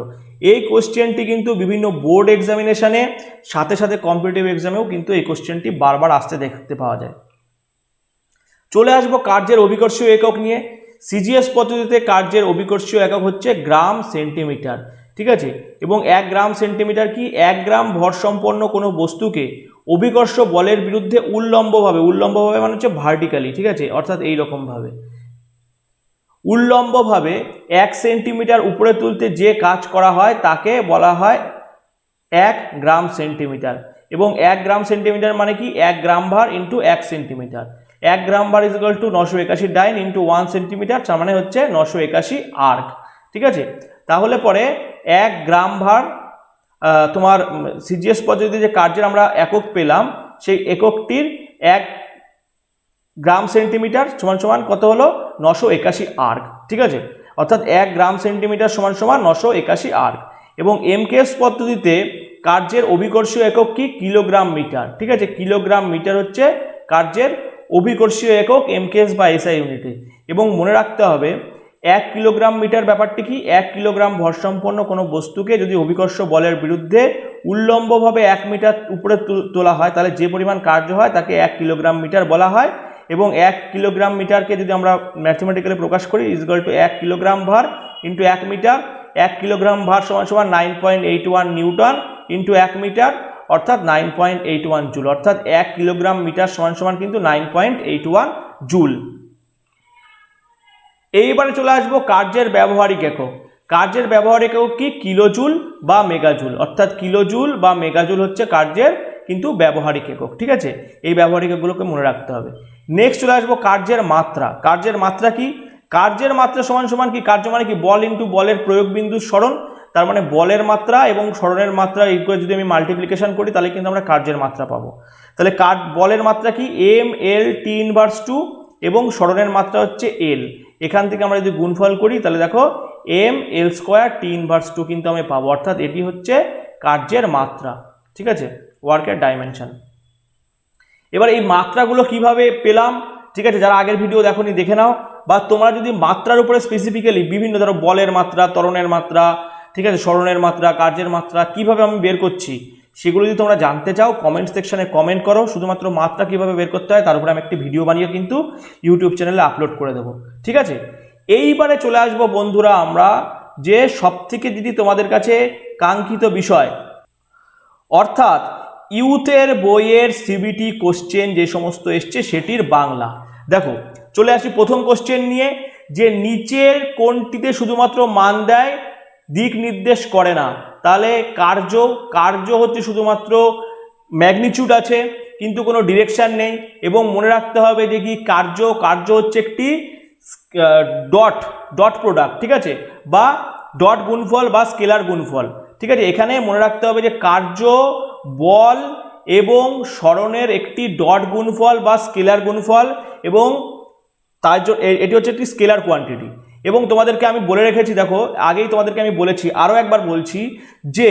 এই কোশ্চেনটি কিন্তু বিভিন্ন বোর্ড এক্সামিনেশনে সাথে সাথে কম্পিটিটিভ এক্সামেও কিন্তু এই কোশ্চেনটি বারবার আসতে দেখতে পাওয়া যায়। চলে আসবো কার্যের অভিকর্ষীয় একক নিয়ে। সিজিএস পদ্ধতিতে কার্যের অভিকর্ষীয় একক হচ্ছে গ্রাম সেন্টিমিটার, ঠিক আছে। এবং 1 গ্রাম সেন্টিমিটার কি? 1 গ্রাম ভর সম্পন্ন কোনো বস্তুকে অভিকর্ষ বলের বিরুদ্ধে উল্লম্বভাবে, উল্লম্বভাবে মানে হচ্ছে ভার্টিক্যালি, ঠিক আছে, অর্থাৎ এই রকম ভাবে উল্লম্বভাবে 1 সেন্টিমিটার উপরে তুলতে যে কাজ করা হয় তাকে বলা হয় 1 গ্রাম সেন্টিমিটার। এবং 1 গ্রাম সেন্টিমিটার মানে কি? 1 গ্রাম ভার ইন্টু 1 সেন্টিমিটার। 1 গ্রাম ভার is equal two 981 dine into 1 centimetre, তার মানে হচ্ছে 981 আর্ক, ঠিক আছে। তাহলে পরে 1 গ্রাম ভার তোমার সিজিএস পদ্ধতিতে যে কার্যের আমরা একক পেলাম, সেই এককটির 1 গ্রাম সেন্টিমিটার সমান সমান কত হলো? 981 আর্ক, ঠিক আছে। অর্থাৎ 1 গ্রাম সেন্টিমিটার সমান সমান 981 আর্ক। এবং এমকেএস পদ্ধতিতে কার্যের অভিকর্ষীয় একক কি? কিলোগ্রাম মিটার, ঠিক আছে। কিলোগ্রাম মিটার হচ্ছে কার্যের অভিকর্ষীয় একক এমকেএস বা এসআই ইউনিটে। এবং মনে রাখতে হবে 1 কিলোগ্রাম মিটার ব্যাপারটি কি? 1 কিলোগ্রাম ভরসম্পন্ন কোনো বস্তুকে যদি অভিকর্ষ বলের বিরুদ্ধে উল্লম্বভাবে 1 মিটার উপরে তোলা হয় তাহলে যে পরিমাণ কার্য হয় তাকে 1 কিলোগ্রাম মিটার বলা হয়। এবং 1 কিলোগ্রাম মিটারকে যদি আমরা ম্যাথমেটিক্যালি প্রকাশ করি ইজ ইকুয়াল টু 1 কিলোগ্রাম ভার ইন্টু 1 মিটার। 1 কিলোগ্রাম ভার সমান সমান 9.81 নিউটন ইন্টু 1 মিটার, অর্থাৎ 9.81 জুল। অর্থাৎ 1 কিলোগ্রাম মিটার সমান সমান কিন্তু 9.81 জুল। এইবারে চলে আসবো কার্যের ব্যবহারিক একক। কার্যের ব্যবহারিক একক কি? কিলোজুল বা মেগাজুল। অর্থাৎ কিলোজুল বা মেগাজুল হচ্ছে কার্যের কিন্তু ব্যবহারিক একক, ঠিক আছে। এই ব্যবহারিক এককগুলোকে মনে রাখতে হবে। নেক্সট চলে আসবো কার্যের মাত্রা। কার্যের মাত্রা কি? কার্যের মাত্রা সমান সমান কি? কার্য মানে কি? বল ইন্টু বলের প্রয়োগ বিন্দুর সরণ। তার মানে বলের মাত্রা এবং সরণের মাত্রা এই করে যদি আমি মাল্টিপ্লিকেশন করি তাহলে কিন্তু আমরা কার্যের মাত্রা পাবো। তাহলে বলের মাত্রা কি? m/l(t)(2) এবং সরণের মাত্রা হচ্ছে l। এখান থেকে আমরা যদি গুণফল করি তাহলে দেখো m/l²(t)(2) কিন্তু আমি পাবো। অর্থাৎ এটি হচ্ছে কার্যের মাত্রা, ঠিক আছে, ওয়ার্কের ডাইমেনশন। এবার এই মাত্রাগুলো কিভাবে পেলাম, ঠিক আছে, যারা আগের ভিডিও দেখোনি দেখে নাও। বা তোমরা যদি মাত্রার উপরে স্পেসিফিক্যালি বিভিন্ন ধরো বলের মাত্রা, ত্বরণের মাত্রা, ঠিক আছে, সরণের মাত্রা, কার্যের মাত্রা কিভাবে আমি বের করছি সেগুলো যদি তোমরা জানতে চাও কমেন্ট সেকশনে কমেন্ট করো। শুধুমাত্র মাত্রা কিভাবে বের করতে হয় তার উপরে আমি একটি ভিডিও বানিয়ে কিন্তু ইউটিউব চ্যানেলে আপলোড করে দেবো, ঠিক আছে। এইবারে চলে আসবো বন্ধুরা আমরা যে সবথেকে যদি তোমাদের কাছে কাঙ্ক্ষিত বিষয়, অর্থাৎ ইউথের বইয়ের সিবিটি কোশ্চেন যে সমস্ত এসছে সেটির বাংলা। দেখো চলে আসি প্রথম কোশ্চেন নিয়ে, যে নিচের কোনটিতে শুধুমাত্র মান দেয় দিক নির্দেশ করে না। তাহলে কার্য হচ্ছে শুধুমাত্র ম্যাগনিটিউড আছে কিন্তু কোনো ডিরেকশন নেই। এবং মনে রাখতে হবে যে কি কার্য হচ্ছে একটি ডট প্রোডাক্ট, ঠিক আছে, বা ডট গুণফল বা স্কেলার গুণফল, ঠিক আছে। এখানে মনে রাখতে হবে যে কার্য বল এবং সরণের একটি ডট গুণফল বা স্কেলার গুণফল, এবং তার জন্য এটি হচ্ছে একটি স্কেলার কোয়ান্টিটি। এবং তোমাদেরকে আমি বলে রেখেছি, দেখো আগেই তোমাদেরকে আমি বলেছি, আরও একবার বলছি যে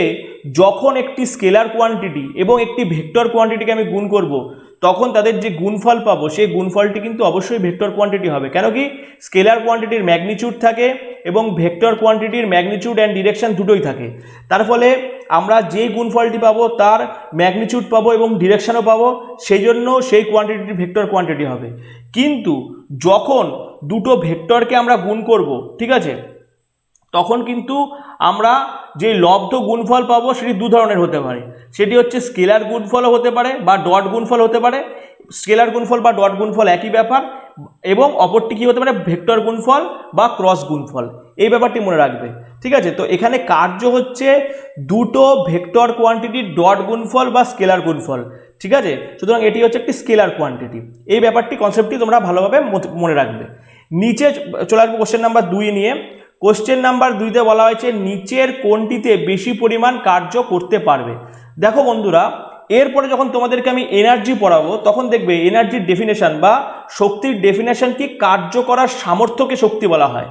যখন একটি স্কেলার কোয়ান্টিটি এবং একটি ভেক্টর কোয়ান্টিটিকে আমি গুণ করব, তখন তাদের যে গুণফল পাবো সেই গুণফলটি কিন্তু অবশ্যই ভেক্টর কোয়ান্টিটি হবে। কেন কি, স্কেলার কোয়ান্টিটির ম্যাগনিচিউড থাকে এবং ভেক্টর কোয়ান্টিটির ম্যাগনিচিউড অ্যান্ড ডিরেকশন দুটোই থাকে। তার ফলে আমরা যেই গুণফলটি পাবো তার ম্যাগনিচিউড পাবো এবং ডিরেকশনও পাবো, সেই জন্য সেই কোয়ান্টিটি ভেক্টর কোয়ান্টিটি হবে। কিন্তু যখন দুটো ভেক্টরকে আমরা গুণ করব, ঠিক আছে, তখন কিন্তু আমরা যে লব্ধ গুণফল পাবো সেটি দু ধরনের হতে পারে। সেটি হচ্ছে স্কেলার গুণফলও হতে পারে বা ডট গুণফল হতে পারে। স্কেলার গুণফল বা ডট গুণফল একই ব্যাপার, এবং অপরটি কী হতে পারে, ভেক্টর গুণফল বা ক্রস গুণফল। এই ব্যাপারটি মনে রাখবে, ঠিক আছে। তো এখানে কার্য হচ্ছে দুটো ভেক্টর কোয়ান্টিটির ডট গুণফল বা স্কেলার গুণফল, ঠিক আছে। সুতরাং এটি হচ্ছে একটি স্কেলার কোয়ান্টিটি। এই ব্যাপারটি, কনসেপ্টটি তোমরা ভালোভাবে মনে রাখবে। নিচে চলে আসবো কোশ্চেন নাম্বার 2 নিয়ে। কোশ্চেন নাম্বার 2তে বলা হয়েছে নিচের কোনটিতে বেশি পরিমাণ কার্য করতে পারবে। দেখো বন্ধুরা, এরপরে যখন তোমাদেরকে আমি এনার্জি পড়াবো তখন দেখবে এনার্জির ডেফিনেশন বা শক্তির ডেফিনেশন কি, কার্য করার সামর্থ্যকে শক্তি বলা হয়।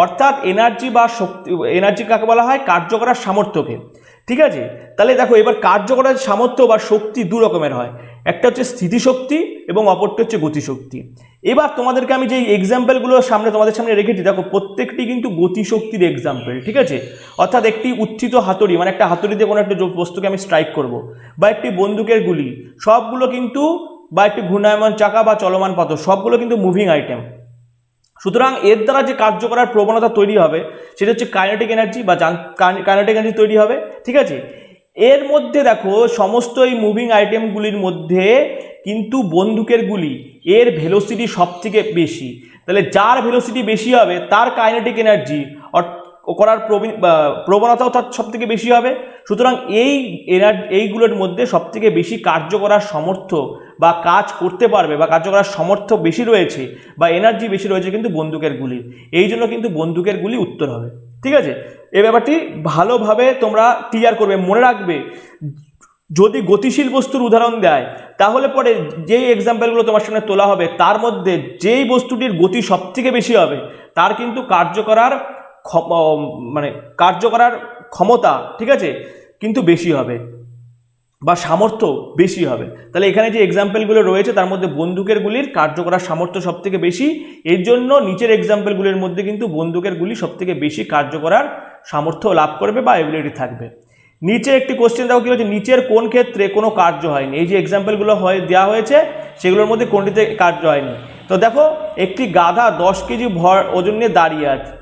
অর্থাৎ এনার্জি বা শক্তি, এনার্জি কাকে বলা হয়, কার্য করার সামর্থ্যকে, ঠিক আছে। তাহলে দেখো এবার কার্য করার সামর্থ্য বা শক্তি দু রকমের হয়, একটা হচ্ছে স্থিতিশক্তি এবং অপরটি হচ্ছে গতিশক্তি। এবার তোমাদেরকে আমি যে এক্সাম্পলগুলো তোমাদের সামনে রেখেছি, দেখো প্রত্যেকটি কিন্তু গতিশক্তির এক্সাম্পল, ঠিক আছে। অর্থাৎ একটি উত্থিত হাতুড়ি, মানে একটা হাতুড়িতে কোনো একটা বস্তুকে আমি স্ট্রাইক করব, বা একটি বন্দুকের গুলি, সবগুলো কিন্তু, বা একটি ঘূর্ণায়মান চাকা বা চলমান পাথর, সবগুলো কিন্তু মুভিং আইটেম। সুতরাং এর দ্বারা যে কার্য করার প্রবণতা তৈরি হবে সেটা হচ্ছে কাইনেটিক এনার্জি বা কাইনেটিক এনার্জি তৈরি হবে, ঠিক আছে। এর মধ্যে দেখো সমস্ত এই মুভিং আইটেমগুলির মধ্যে কিন্তু বন্দুকের গুলি এর ভেলোসিটি সব থেকে বেশি। তাহলে যার ভেলোসিটি বেশি হবে তার কাইনেটিক এনার্জি করার প্রবণতাও তার সব থেকে বেশি হবে। সুতরাং এইগুলোর মধ্যে সব থেকে বেশি কার্য করার সামর্থ্য বা কাজ করতে পারবে বা কার্য করার সামর্থ্য বেশি রয়েছে বা এনার্জি বেশি রয়েছে কিন্তু বন্দুকের গুলির। এই জন্য কিন্তু বন্দুকের গুলি উত্তর হবে, ঠিক আছে। এই ব্যাপারটি ভালোভাবে তোমরা ক্লিয়ার করবে, মনে রাখবে। যদি গতিশীল বস্তুর উদাহরণ দেয় তাহলে পরে যেই এক্সাম্পলগুলো তোমার সামনে তোলা হবে তার মধ্যে যেই বস্তুটির গতি সব থেকে বেশি হবে তার কিন্তু কার্য করার ক্ষমতা, ঠিক আছে, কিন্তু বেশি হবে বা সামর্থ্য বেশি হবে। তাহলে এখানে যে এক্সাম্পলগুলো রয়েছে তার মধ্যে বন্দুকের গুলির কার্য করার সামর্থ্য সব থেকে বেশি, এর জন্য নিচের এক্সাম্পলগুলির মধ্যে কিন্তু বন্দুকের গুলি সব থেকে বেশি কার্য করার সামর্থ্য লাভ করবে বা এবিলিটি থাকবে। নিচে একটি কোশ্চেন দেখো কি হচ্ছে, নিচের কোন ক্ষেত্রে কোনো কার্য হয়নি। এই যে এক্সাম্পলগুলো দেওয়া হয়েছে সেগুলোর মধ্যে কোনটিতে কার্য হয়নি। তো দেখো একটি গাধা 10 কেজি ওজন নিয়ে দাঁড়িয়ে আছে,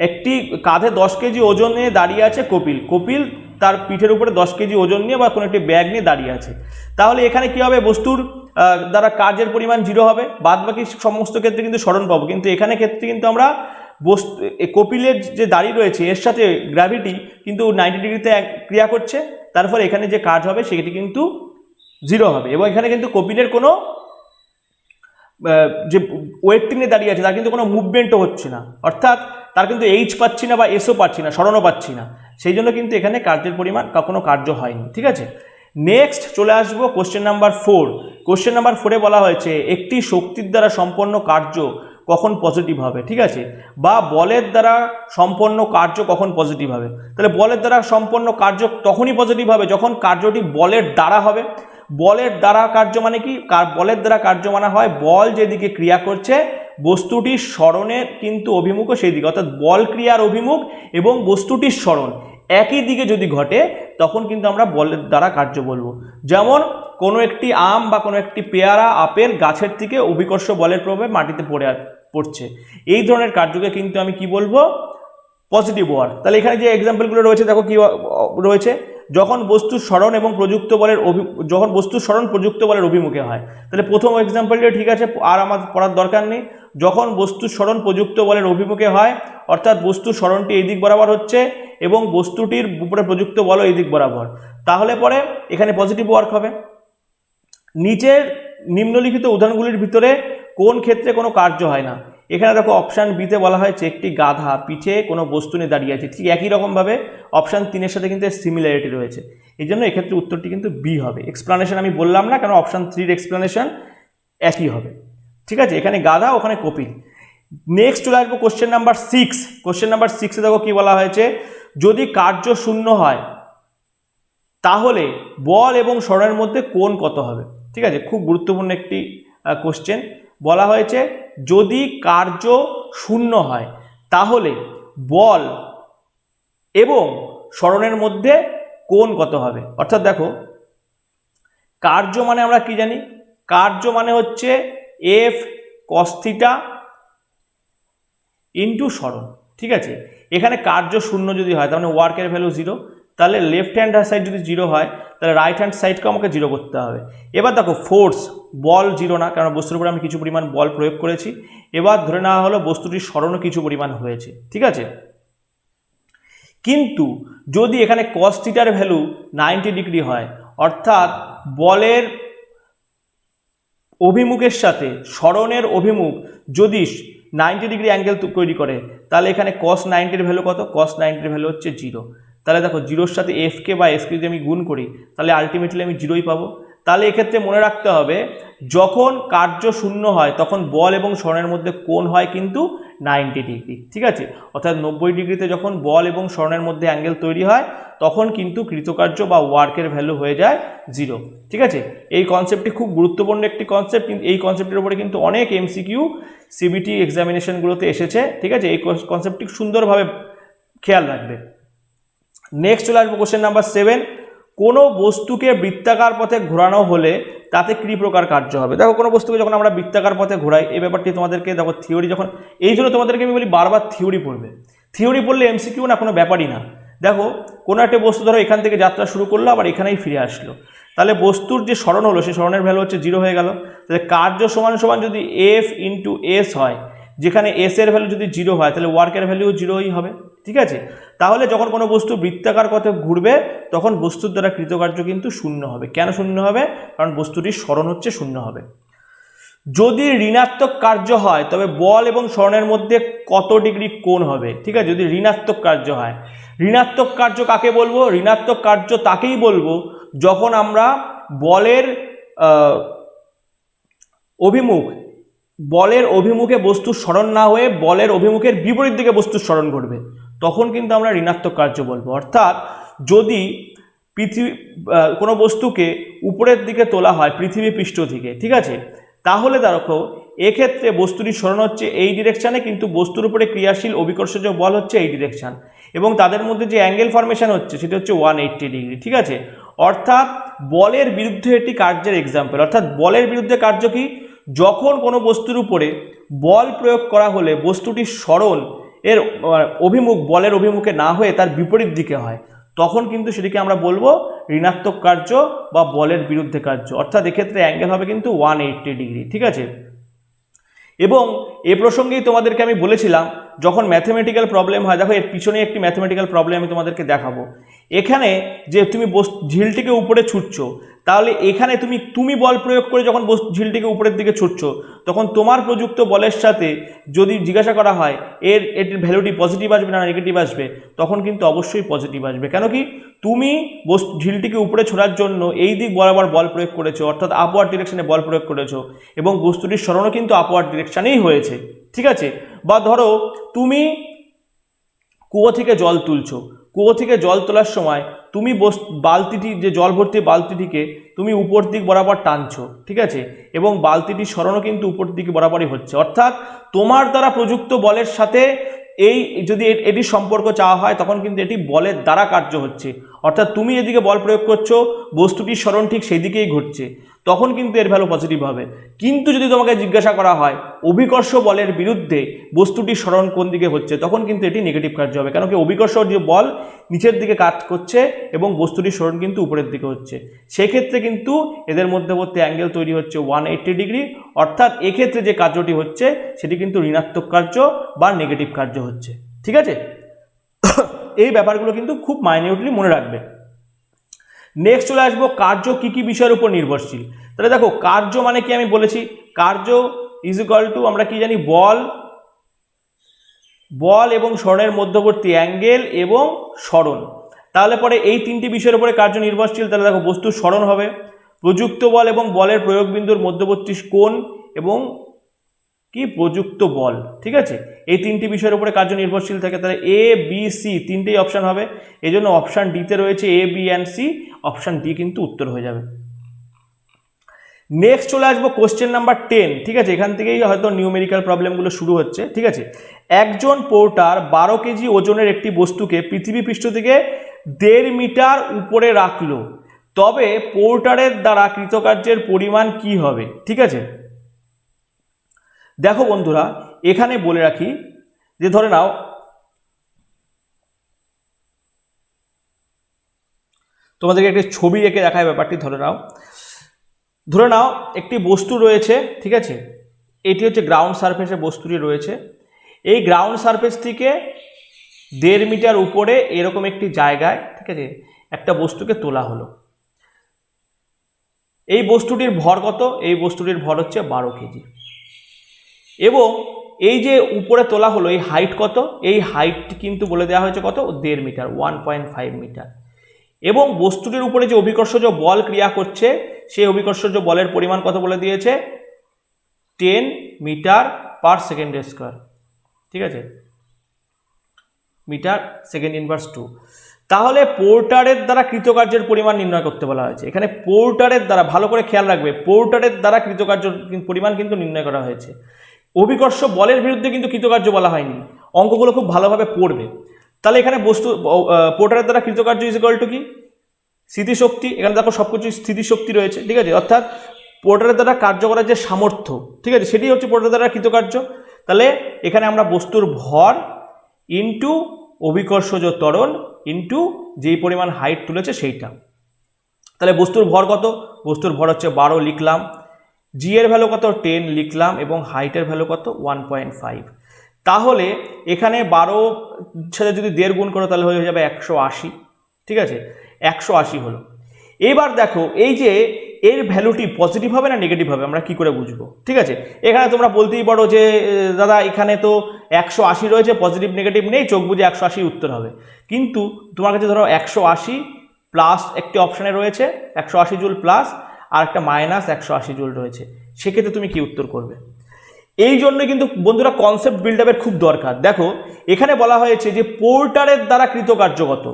একটি কাঁধে 10 কেজি ওজন নিয়ে দাঁড়িয়ে আছে কপিল তার পিঠের উপরে 10 কেজি ওজন নিয়ে বা কোনো একটি ব্যাগ নিয়ে দাঁড়িয়ে আছে। তাহলে এখানে কি হবে, বস্তুর দ্বারা কার্যের পরিমাণ 0 হবে, বাদ বাকি সমস্ত ক্ষেত্রে কিন্তু স্মরণ পাবো। কিন্তু এখানে ক্ষেত্রে কিন্তু আমরা কপিলের যে দাড়ি রয়েছে এর সাথে গ্র্যাভিটি কিন্তু 90 ডিগ্রিতে ক্রিয়া করছে, তার ফলে এখানে যে কাজ হবে সেটি কিন্তু 0 হবে। এবং এখানে কিন্তু কপিলের কোনো যে ওয়েটটি নিয়ে দাঁড়িয়ে আছে তার কিন্তু কোনো মুভমেন্টও হচ্ছে না, অর্থাৎ তার কিন্তু এইচ পাচ্ছি না বা এসও পাচ্ছি না, স্মরণও পাচ্ছি না, সেই জন্য কিন্তু এখানে কার্যের পরিমাণ কোনো কার্য হয়নি, ঠিক আছে। নেক্সট চলে আসবো কোশ্চেন নাম্বার 4। কোশ্চেন নাম্বার 4-এ বলা হয়েছে একটি শক্তির দ্বারা সম্পন্ন কার্য কখন পজিটিভ হবে, ঠিক আছে, বা বলের দ্বারা সম্পন্ন কার্য কখন পজিটিভ হবে। তাহলে বলের দ্বারা সম্পন্ন কার্য তখনই পজিটিভ হবে যখন কার্যটি বলের দ্বারা হবে। বলের দ্বারা কার্য মানে কি, বলের দ্বারা কার্য মানে হয় বল যেদিকে ক্রিয়া করছে বস্তুটির স্মরণের কিন্তু অভিমুখও সেই দিকে, অর্থাৎ বল ক্রিয়ার অভিমুখ এবং বস্তুটির স্মরণ একই দিকে যদি ঘটে তখন কিন্তু আমরা বলের দ্বারা কার্য বলবো। যেমন কোনো একটি আম বা কোনো একটি পেয়ারা আপেল গাছের থেকে অভিকর্ষ বলের প্রভাবে মাটিতে পড়ছে, এই ধরনের কার্যকে কিন্তু আমি কি বলবো, পজিটিভ ওয়ার্ক। তাহলে এখানে যে এক্সাম্পলগুলো রয়েছে দেখো কি রয়েছে, যখন বস্তুর স্মরণ এবং প্রযুক্ত বলের প্রযুক্ত বলের অভিমুখে হয়। তাহলে প্রথম এক্সাম্পলটা ঠিক আছে, আর আমার পড়ার দরকার নেই। যখন বস্তুর স্মরণ প্রযুক্ত বলের অভিমুখে হয়, অর্থাৎ বস্তুর স্মরণটি এই দিক বরাবর হচ্ছে এবং বস্তুটির উপরে প্রযুক্ত বলও এই দিক বরাবর, তাহলে পরে এখানে পজিটিভ ওয়ার্ক হবে। নিচের নিম্নলিখিত উদাহরণগুলির ভিতরে কোন ক্ষেত্রে কোনো কার্য হয় না। এখানে দেখো অপশান বিতে বলা হয়েছে একটি গাধা পিঠে কোনো বস্তু নিয়ে দাঁড়িয়ে আছে, ঠিক একই রকমভাবে অপশান 3-এর সাথে কিন্তু সিমিলারিটি রয়েছে, এই জন্য এক্ষেত্রে উত্তরটি কিন্তু বি হবে। এক্সপ্লানেশন আমি বললাম না, কারণ অপশান 3-এর এক্সপ্লানেশন একই হবে, ঠিক আছে। এখানে গাধা, ওখানে কপিল। নেক্সট চলে আসবো কোশ্চেন নাম্বার 6। কোশ্চেন নাম্বার 6 দেখো কি বলা হয়েছে, যদি কার্য শূন্য হয় তাহলে বল এবং সরণের মধ্যে কোণ কত হবে। ঠিক আছে, খুব গুরুত্বপূর্ণ একটি কোশ্চেন। বলা হয়েছে যদি কার্য শূন্য হয় তাহলে বল এবং সরণের মধ্যে কোণ কত হবে। অর্থাৎ দেখো, কার্য মানে আমরা কি জানি, কার্য মানে হচ্ছে এফ কস থিটা ইন্টু সরণ। ঠিক আছে, এখানে কার্য শূন্য যদি হয় তার মানে ওয়ার্কের ভ্যালু 0, তাহলে লেফট হ্যান্ড সাইড যদি 0 হয় তাহলে রাইট হ্যান্ড সাইডকে আমাকে 0 করতে হবে। এবার দেখো ফোর্স, বল 0 না, কারণ বস্তুর উপরে আমি কিছু পরিমাণ বল প্রয়োগ করেছি। এবার ধরে নেওয়া হলো বস্তুটির সরণও কিছু পরিমাণ হয়েছে। ঠিক আছে, কিন্তু যদি এখানে কস থিটার ভ্যালু 90 ডিগ্রি হয়, অর্থাৎ বলের অভিমুখের সাথে সরণের অভিমুখ যদি 90 ডিগ্রি অ্যাঙ্গেল তৈরি করে, তাহলে এখানে কস 90-র ভ্যালু কত, কস 90-র ভ্যালু হচ্ছে 0। তাহলে দেখো 0-র সাথে এফকে বা এসকে যদি আমি গুণ করি তাহলে আলটিমেটলি আমি 0ই পাবো। তাহলে এক্ষেত্রে মনে রাখতে হবে, যখন কার্য শূন্য হয় তখন বল এবং সরণের মধ্যে কোণ হয় কিন্তু 90 ডিগ্রি। ঠিক আছে, অর্থাৎ 90 ডিগ্রিতে যখন বল এবং সরণের মধ্যে অ্যাঙ্গেল তৈরি হয় তখন কিন্তু কৃতকার্য বা ওয়ার্কের ভ্যালু হয়ে যায় 0। ঠিক আছে, এই কনসেপ্টটি খুব গুরুত্বপূর্ণ একটি কনসেপ্ট। এই কনসেপ্টের উপরে কিন্তু অনেক এমসিকিউ সিবিটি এক্সামিনেশনগুলোতে এসেছে। ঠিক আছে, এই কনসেপ্টটি সুন্দরভাবে খেয়াল রাখবে। নেক্সট চলে আসবো কোশ্চেন নাম্বার 7। কোনো বস্তুকে বৃত্তাকার পথে ঘোরানো হলে তাতে কী প্রকার কার্য হবে। দেখো, কোনো বস্তুকে যখন আমরা বৃত্তাকার পথে ঘোরাই, এই ব্যাপারটি তোমাদেরকে দেখো থিওরি যখন, এই জন্য তোমাদেরকে আমি বলি বারবার থিওরি পড়বে। থিওরি পড়লে এমসিকিউ না কোনো ব্যাপারই না। দেখো, কোনো একটা বস্তু ধরো এখান থেকে যাত্রা শুরু করলো আবার এখানেই ফিরে আসলো, তাহলে বস্তুর যে সরণ হলো সেই সরণের ভ্যালু হচ্ছে 0 হয়ে গেল। তাহলে কার্য সমান সমান যদি এফ ইন্টু এস হয়, যেখানে এস এর ভ্যালু যদি 0 হয় তাহলে ওয়ার্কের ভ্যালু 0ই হবে। ঠিক আছে, তাহলে যখন কোনো বস্তু বৃত্তাকার পথে ঘুরবে তখন বস্তুর দ্বারা কৃতকার্য কিন্তু শূন্য হবে। কেন শূন্য হবে? কারণ বস্তুটির সরণ হচ্ছে শূন্য হবে। যদি ঋণাত্মক কার্য হয় তবে বল এবং সরণের মধ্যে কত ডিগ্রি কোণ হবে। ঠিক আছে, যদি ঋণাত্মক কার্য হয়, ঋণাত্মক কার্য কাকে বলবো? ঋণাত্মক কার্য তাকেই বলবো যখন আমরা বলের অভিমুখ, বলের অভিমুখে বস্তুর সরণ না হয়ে বলের অভিমুখের বিপরীত দিকে বস্তুর সরণ ঘটবে, তখন কিন্তু আমরা ঋণাত্মক কার্য বলবো। অর্থাৎ যদি পৃথিবী কোনো বস্তুকে উপরের দিকে তোলা হয় পৃথিবী পৃষ্ঠ থেকে, ঠিক আছে, তাহলে দেখো এক্ষেত্রে বস্তুটির সরণ হচ্ছে এই ডিরেকশানে, কিন্তু বস্তুর উপরে ক্রিয়াশীল অভিকর্ষজ বল হচ্ছে এই ডিরেকশান, এবং তাদের মধ্যে যে অ্যাঙ্গেল ফরমেশন হচ্ছে সেটা হচ্ছে 180 ডিগ্রি। ঠিক আছে, অর্থাৎ বলের বিরুদ্ধে একটি কার্যের এক্সাম্পল। অর্থাৎ বলের বিরুদ্ধে কার্য কি? যখন কোনো বস্তুর উপরে বল প্রয়োগ করা হলে বস্তুটির সরণ এর অভিমুখ বলের অভিমুখে না হয়ে তার বিপরীত দিকে হয়, তখন কিন্তু সেটিকে আমরা বলবো ঋণাত্মক কার্য বা বলের বিরুদ্ধে কার্য। অর্থাৎ এক্ষেত্রে অ্যাঙ্গেল হবে কিন্তু 180 ডিগ্রি। ঠিক আছে, এবং এ প্রসঙ্গেই তোমাদেরকে আমি বলেছিলাম যখন ম্যাথমেটিক্যাল প্রবলেম হয়, দেখো এর পিছনে একটি ম্যাথমেটিক্যাল প্রবলেম আমি তোমাদেরকে দেখাবো। এখানে যে তুমি ঝিলটিকে উপরে ছুটছো, তাহলে এখানে তুমি বল প্রয়োগ করে যখন ঝিলটিকে উপরের দিকে ছুটছো, তখন তোমার প্রযুক্ত বলের সাথে যদি জিজ্ঞাসা করা হয় এটির ভ্যালুটি পজিটিভ আসবে না নেগেটিভ আসবে, তখন কিন্তু অবশ্যই পজিটিভ আসবে। কেন কি? তুমি ঝিলটিকে উপরে ছোড়ার জন্য এই দিক বরাবর বল প্রয়োগ করেছো, অর্থাৎ আপওয়ার্ড ডিরেকশনে বল প্রয়োগ করেছো, এবং বস্তুটির সরণও কিন্তু আপওয়ার্ড ডিরেকশনেই হয়েছে। ঠিক আছে, বা ধরো তুমি কুয়ো থেকে জল তুলছো, কুয়ো থেকে জল তোলার সময় তুমি বালতিটি, যে জল ভর্তি বালতিটিকে তুমি উপর দিক বরাবর টানছো, ঠিক আছে, এবং বালতিটির সরণও কিন্তু উপর দিক বরাবরই হচ্ছে। অর্থাৎ তোমার দ্বারা প্রযুক্ত বলের সাথে এই যদি এটির সম্পর্ক চাওয়া হয় তখন কিন্তু এটি বলের দ্বারা কার্য হচ্ছে। অর্থাৎ তুমি এদিকে বল প্রয়োগ করছো, বস্তুটির সরণ ঠিক সেই দিকেই ঘটছে, তখন কিন্তু এর ভ্যালু পজিটিভ হবে। কিন্তু যদি তোমাকে জিজ্ঞাসা করা হয় অভিকর্ষ বলের বিরুদ্ধে বস্তুটির সরণ কোন দিকে হচ্ছে, তখন কিন্তু এটি নেগেটিভ কার্য হবে। কেন কি? অভিকর্ষ যে বল নিচের দিকে কাজ করছে এবং বস্তুটির সরণ কিন্তু উপরের দিকে হচ্ছে, সেক্ষেত্রে কিন্তু এদের মধ্যবর্তী অ্যাঙ্গেল তৈরি হচ্ছে 180 ডিগ্রি। অর্থাৎ এক্ষেত্রে যে কার্যটি হচ্ছে সেটি কিন্তু ঋণাত্মক কার্য বা নেগেটিভ কার্য হচ্ছে। ঠিক আছে, এই ব্যাপারগুলো কিন্তু খুব মাইনিউটলি মনে রাখবে। নেক্সট চলে আসবো কার্য কি কি বিষয়ের উপর নির্ভরশীল। তাহলে দেখো, কার্য মানে কি আমি বলেছি, কার্য ইজ ইকুয়াল টু আমরা কি জানি, বল এবং সরণের মধ্যবর্তী অ্যাঙ্গেল এবং সরণ। তাহলে পরে এই তিনটি বিষয়ের উপরে কার্য নির্ভরশীল। তাহলে দেখো, বস্তুর সরণ হবে, প্রযুক্ত বল এবং বলের প্রয়োগ বিন্দুর মধ্যবর্তী কোণ এবং কি প্রযুক্ত বল, ঠিক আছে। এই তিনটি বিষয়ের উপরে কার্য নির্ভরশীল থাকে, তাহলে এ বি সি তিনটেই অপশান হবে, এই জন্য অপশান ডিতে রয়েছে A B and C, option D কিন্তু উত্তর হয়ে যাবে। নেক্সট চলে আসবো কোশ্চেন নাম্বার 10, ঠিক আছে। এখান থেকেই হয়তো নিউমেরিক্যাল প্রবলেমগুলো শুরু হচ্ছে, ঠিক আছে। একজন পোর্টার 12 কেজি ওজনের একটি বস্তুকে পৃথিবী পৃষ্ঠ থেকে 1.5 মিটার উপরে রাখলো, তবে পোর্টারের দ্বারা কৃতকার্যের পরিমাণ কি হবে, ঠিক আছে। দেখো বন্ধুরা, এখানে বলে রাখি যে ধরে নাও তোমাদেরকে একটি ছবি এঁকে দেখায় ব্যাপারটি। ধরে নাও একটি বস্তু রয়েছে, ঠিক আছে। এটি হচ্ছে গ্রাউন্ড সারফেসে বস্তুটি রয়েছে। এই গ্রাউন্ড সারফেস থেকে 1.5 মিটার উপরে এরকম একটি জায়গায়, ঠিক আছে, একটা বস্তুকে তোলা হলো। এই বস্তুটির ভর কত? এই বস্তুটির ভর হচ্ছে 12 কেজি। এবং এই যে উপরে তোলা হলো, এই হাইট কত? এই হাইট কিন্তু বলে দেওয়া হয়েছে কত? 1.5 মিটার, 1.5 মিটার। এবং বস্তুটির উপরে যে অভিকর্ষজ বল ক্রিয়া করছে, সেই অভিকর্ষজ বলের পরিমাণ কত বলে দিয়েছে? 10 মিটার পার সেকেন্ড স্কোয়ার, ঠিক আছে, মিটার সেকেন্ড ইনভার্স 2। তাহলে পোর্টারের দ্বারা কৃতকার্যের পরিমাণ নির্ণয় করতে বলা হয়েছে। এখানে পোর্টারের দ্বারা, ভালো করে খেয়াল রাখবে, পোর্টারের দ্বারা কৃতকার্য পরিমাণ কিন্তু নির্ণয় করা হয়েছে। অভিকর্ষ বলের বিরুদ্ধে কিন্তু কৃতকার্য বলা হয়নি। অঙ্কগুলো খুব ভালোভাবে পড়বে। তাহলে এখানে পোর্টারের দ্বারা কৃতকার্য ইজ ইকুয়াল টু কি? স্থিতিশক্তি। এখানে দেখো সবকিছু স্থিতিশক্তি রয়েছে, ঠিক আছে। অর্থাৎ পোর্টারের দ্বারা কার্য করার যে সামর্থ্য, ঠিক আছে, সেটি হচ্ছে পোর্টারের দ্বারা কৃতকার্য। তাহলে এখানে আমরা বস্তুর ভর ইন্টু অভিকর্ষজ ত্বরণ ইন্টু যেই পরিমাণ হাইট তুলেছে সেইটা। তাহলে বস্তুর ভর কত? বস্তুর ভর হচ্ছে 12 লিখলাম, জি এর ভ্যালু কত? 10 লিখলাম, এবং হাইটের ভ্যালু কত? 1.5। তাহলে এখানে 12 সাথে যদি 1.5 গুণ করো তাহলে হয়ে যাবে 180, ঠিক আছে, 180 হলো। এবার দেখো এই যে এর ভ্যালুটি পজিটিভ হবে না নেগেটিভ হবে, আমরা কি করে বুঝবো, ঠিক আছে। এখানে তোমরা বলতেই পারো যে দাদা এখানে তো 180 রয়েছে, পজিটিভ নেগেটিভ নেই, চোখ বুঝে 180 উত্তর হবে। কিন্তু তোমার কাছে ধরো 180 প্লাস একটি অপশানে রয়েছে 180 জুল প্লাস, আর একটা মাইনাস 180 জুল রয়েছে, সেক্ষেত্রে তুমি কি উত্তর করবে? এই জন্য কিন্তু বন্ধুরা কনসেপ্ট বিল্ড আপের খুব দরকার। দেখো এখানে বলা হয়েছে যে পোর্টারের দ্বারা কৃতকার্যগত,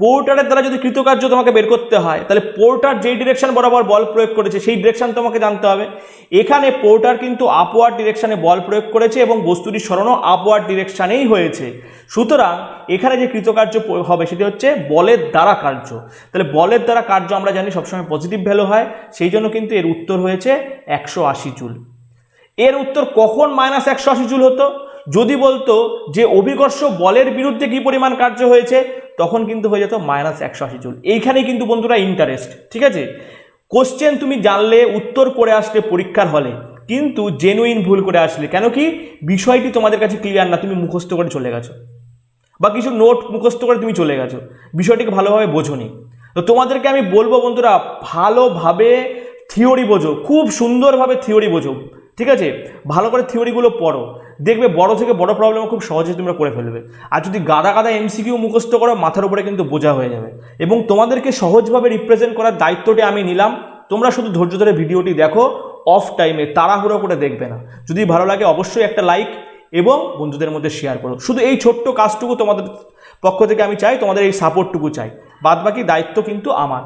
পোর্টারের দ্বারা যদি কৃতকার্য তোমাকে বের করতে হয়, তাহলে পোর্টার যেই ডিরেকশন বরাবর বল প্রয়োগ করেছে সেই ডিরেকশন তোমাকে জানতে হবে। এখানে পোর্টার কিন্তু আপওয়ার্ড ডিরেকশনে বল প্রয়োগ করেছে এবং বস্তুটির সরণও আপওয়ার্ড ডিরেকশনেই হয়েছে। সুতরাং এখানে যে কৃতকার্য হবে সেটি হচ্ছে বলের দ্বারা কার্য। তাহলে বলের দ্বারা কার্য আমরা জানি সবসময় পজিটিভ ভ্যালু হয়, সেই জন্য কিন্তু এর উত্তর হয়েছে 180 জুল। এর উত্তর কখন মাইনাস 180 জুল হতো? যদি বলতো যে অভিকর্ষ বলের বিরুদ্ধে কি পরিমাণ কার্য হয়েছে, তখন কিন্তু হয়ে যেত মাইনাস 180 জুল। এইখানেই কিন্তু বন্ধুরা ইন্টারেস্ট, ঠিক আছে। কোশ্চেন তুমি জানলে, উত্তর করে আসলে পরীক্ষার হলে, কিন্তু জেনুইন ভুল করে আসলে, কেন কি বিষয়টি তোমাদের কাছে ক্লিয়ার না, তুমি মুখস্থ করে চলে গেছো, বা কিছু নোট মুখস্থ করে তুমি চলে গেছো, বিষয়টিকে ভালোভাবে বোঝোনি। তো তোমাদেরকে আমি বলবো বন্ধুরা, ভালোভাবে থিওরি বোঝো, খুব সুন্দরভাবে থিওরি বোঝো, ঠিক আছে। ভালো করে থিওরিগুলো পড়ো, দেখবে বড় থেকে বড় প্রবলেম খুব সহজে তোমরা করে ফেলবে। আর যদি গাদা গাদা এমসিকিউ মুখস্থ করো, মাথার উপরে কিন্তু বোঝা হয়ে যাবে। এবং তোমাদেরকে সহজভাবে রিপ্রেজেন্ট করার দায়িত্বটি আমি নিলাম। তোমরা শুধু ধৈর্য ধরে ভিডিওটি দেখো, অফ টাইমে তাড়াহুড়ো করে দেখবে না। যদি ভালো লাগে অবশ্যই একটা লাইক এবং বন্ধুদের মধ্যে শেয়ার করো। শুধু এই ছোট্ট কাজটুকু তোমাদের পক্ষ থেকে আমি চাই, তোমাদের এই সাপোর্টটুকু চাই, বাদবাকি দায়িত্ব কিন্তু আমার।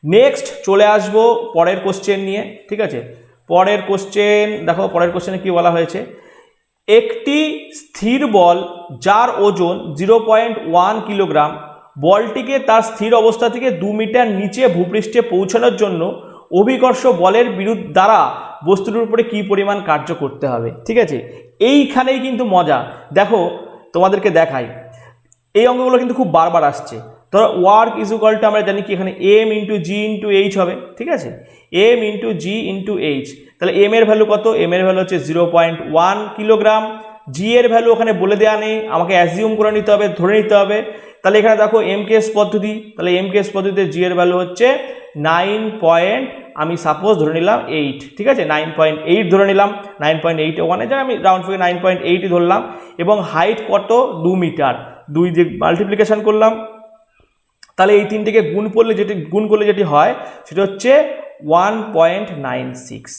নেক্সট চলে আসবো পরের কোশ্চেন নিয়ে, ঠিক আছে। পরের কোশ্চেন দেখো, পরের কোশ্চেনে কি বলা হয়েছে? একটি স্থির বল যার ওজন 0.1 কিলোগ্রাম, বলটিকে তার স্থির অবস্থা থেকে 2 মিটার নিচে ভূপৃষ্ঠে পৌঁছানোর জন্য অভিকর্ষ বলের বিরুদ্ধে দ্বারা বস্তুটির উপরে কি পরিমাণ কার্য করতে হবে, ঠিক আছে। এইখানেই কিন্তু মজা। দেখো তোমাদেরকে দেখাই, এই অঙ্কগুলো কিন্তু খুব বারবার আসছে। ধরো ওয়ার্ক ইজ ইকুয়াল টু, আমরা জানি কি এখানে এম ইন্টু জি ইন্টু এইচ হবে, ঠিক আছে, এম ইন্টু জি ইন্টু এইচ। তাহলে এম এর ভ্যালু কত? এম এর ভ্যালু হচ্ছে 0.1 কিলোগ্রাম। জি এর ভ্যালু ওখানে বলে দেওয়া নেই, আমাকে অ্যাজিউম করে নিতে হবে, ধরে নিতে হবে। তাহলে এখানে দেখো এমকেএস পদ্ধতি, তাহলে এমকেএস পদ্ধতিতে জি এর ভ্যালু হচ্ছে 9. আমি সাপোজ ধরে নিলাম 8, ঠিক আছে, 9.8 ধরে নিলাম। 9.8 ওখানে যা আমি রাউন্ড ফিগার 9.8 ধরলাম। এবং হাইট কত? 2 মিটার। 2 দিয়ে মাল্টিপ্লিকেশন করলাম, তাহলে এই তিনটিকে গুণ করলে যেটি হয় সেটা হচ্ছে 1.96।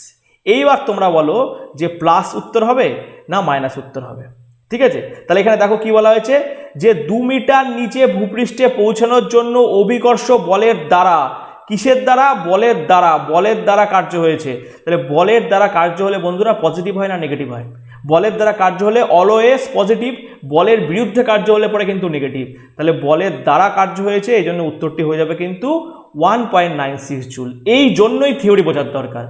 এইবার তোমরা বলো যে প্লাস উত্তর হবে না মাইনাস উত্তর হবে। ঠিক আছে, তাহলে এখানে দেখো কি বলা হয়েছে যে 2 মিটার নিচে ভূপৃষ্ঠে পৌঁছানোর জন্য অভিকর্ষ বলের দ্বারা, কিসের দ্বারা? বলের দ্বারা, বলের দ্বারা কার্য হয়েছে। তাহলে বলের দ্বারা কার্য হলে বন্ধুরা পজিটিভ হয় না নেগেটিভ হয়? বলের দ্বারা কার্য হলে অলওয়েজ পজিটিভ, বলের বিরুদ্ধে কার্য হলে পরে কিন্তু নেগেটিভ। তাহলে বলের দ্বারা কার্য হয়েছে, এই জন্য উত্তরটি হয়ে যাবে কিন্তু 1.96 জুল। এই জন্যই থিওরি বোঝার দরকার।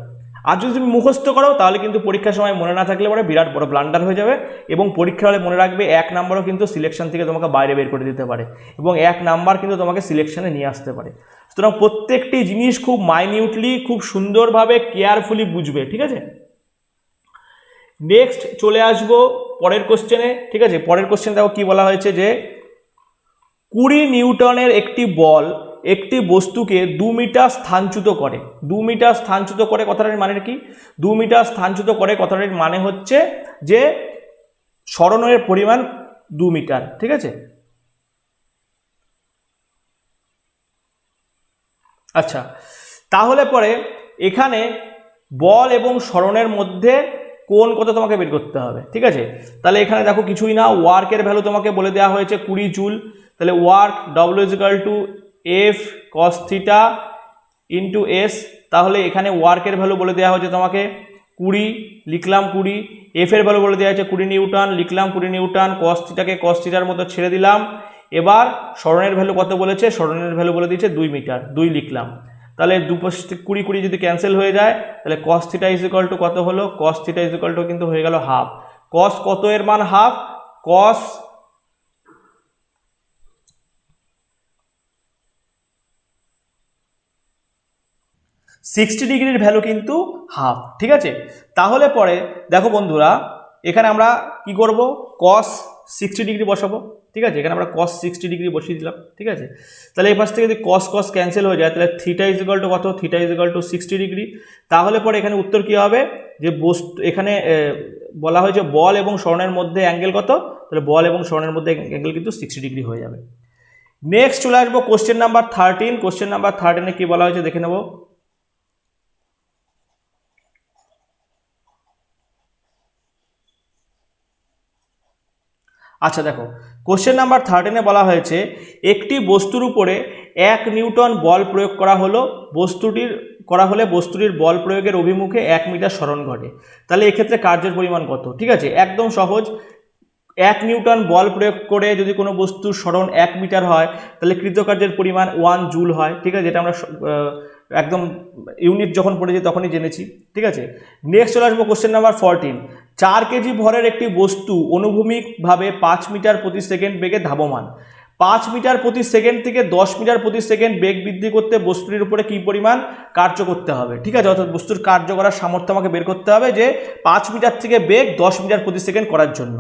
আর যদি তুমি মুখস্থ করো তাহলে কিন্তু পরীক্ষার সময় মনে না থাকলে পরে বিরাট বড় ব্লান্ডার হয়ে যাবে, এবং পরীক্ষা হলে মনে রাখবে 1 নাম্বারও কিন্তু সিলেকশন থেকে তোমাকে বাইরে বের করে দিতে পারে, এবং 1 নাম্বার কিন্তু তোমাকে সিলেকশনে নিয়ে আসতে পারে। সুতরাং প্রত্যেকটি জিনিস খুব মাইনিউটলি, খুব সুন্দরভাবে, কেয়ারফুলি বুঝবে। ঠিক আছে, নেক্সট চলে আসবো পরের কোশ্চেনে। ঠিক আছে, পরের কোশ্চেন দেখো কি বলা হয়েছে যে 20 নিউটনের একটি বল একটি বস্তুকে 2 মিটার স্থানচ্যুত করে। 2 মিটার স্থানচ্যুত করে কথাটার মানে কি? 2 মিটার স্থানচ্যুত করে কথাটার মানে হচ্ছে যে সরণের পরিমাণ 2 মিটার। ঠিক আছে, আচ্ছা, তাহলে পরে এখানে বল এবং সরণের মধ্যে কোণ কত তোমাকে বের করতে হবে। ঠিক আছে, তাহলে এখানে দেখো কিছুই না, ওয়ার্কের ভ্যালু তোমাকে বলে দেওয়া হয়েছে 20 জুল। তাহলে work W=F cos θ into S। তাহলে এখানে ওয়ার্কের ভ্যালু বলে দেওয়া হয়েছে তোমাকে 20, লিখলাম 20। এফ এর ভ্যালু বলে দেওয়া হয়েছে 20 নিউটন, লিখলাম 20 নিউটন। cos θ কে cos θ মতো ছেড়ে দিলাম। এবার সরণের ভ্যালু কত বলেছে? সরণের ভ্যালু বলে দিয়েছে 2 মিটার, 2 লিখলাম। তাহলে 20 যদি ক্যান্সেল হয়ে যায় তাহলে cos θ কত হলো? cos θ কিন্তু হয়ে গেল হাফ। cos কত এর মান হাফ? cos 60 ডিগ্রির ভ্যালু কিন্তু হাফ। ঠিক আছে, তাহলে পরে দেখো বন্ধুরা এখানে আমরা কি করব? cos 60 ডিগ্রি বসাবো। ঠিক আছে, এখানে আমরা cos 60 ডিগ্রি বসিয়ে দিলাম। ঠিক আছে, তাহলে এই পাশ থেকে যদি cos cos ক্যান্সেল হয়ে যায় তাহলে θ কত? θ 60 ডিগ্রি। তাহলে পরে এখানে উত্তর কি হবে? যে বস্তু এখানে বলা হয়েছে বল এবং সরণের মধ্যে অ্যাঙ্গেল কত? তাহলে বল এবং সরণের মধ্যে অ্যাঙ্গেল কিন্তু 60 ডিগ্রি হয়ে যাবে। নেক্সট চলে আসবো কোশ্চেন নাম্বার 13। কোশ্চেন নাম্বার 13 কি বলা হয়েছে দেখে নেব। আচ্ছা দেখো, কোশ্চেন নাম্বার 13 বলা হয়েছে একটি বস্তুর উপরে 1 নিউটন বল প্রয়োগ করা হলে বস্তুটির বল প্রয়োগের অভিমুখে 1 মিটার সরণ ঘটে। তাহলে এক্ষেত্রে কার্যের পরিমাণ কত? ঠিক আছে, একদম সহজ। 1 নিউটন বল প্রয়োগ করে যদি কোনো বস্তুর সরণ 1 মিটার হয় তাহলে কৃতকার্যের পরিমাণ 1 জুল হয়। ঠিক আছে, যেটা আমরা একদম ইউনিট যখন পড়েছি তখনই জেনেছি। ঠিক আছে, নেক্সট চলে আসবো কোশ্চেন নাম্বার 14। 4 কেজি ভরের একটি বস্তু অনুভূমিকভাবে 5 মিটার প্রতি সেকেন্ড বেগে ধাবমান। 5 মিটার প্রতি সেকেন্ড থেকে 10 মিটার প্রতি সেকেন্ড বেগ বৃদ্ধি করতে বস্তুটির উপরে কি পরিমাণ কার্য করতে হবে? ঠিক আছে, অর্থাৎ বস্তুর কার্য করার সামর্থ্য আমাকে বের করতে হবে যে 5 মিটার থেকে বেগ 10 মিটার প্রতি সেকেন্ড করার জন্য।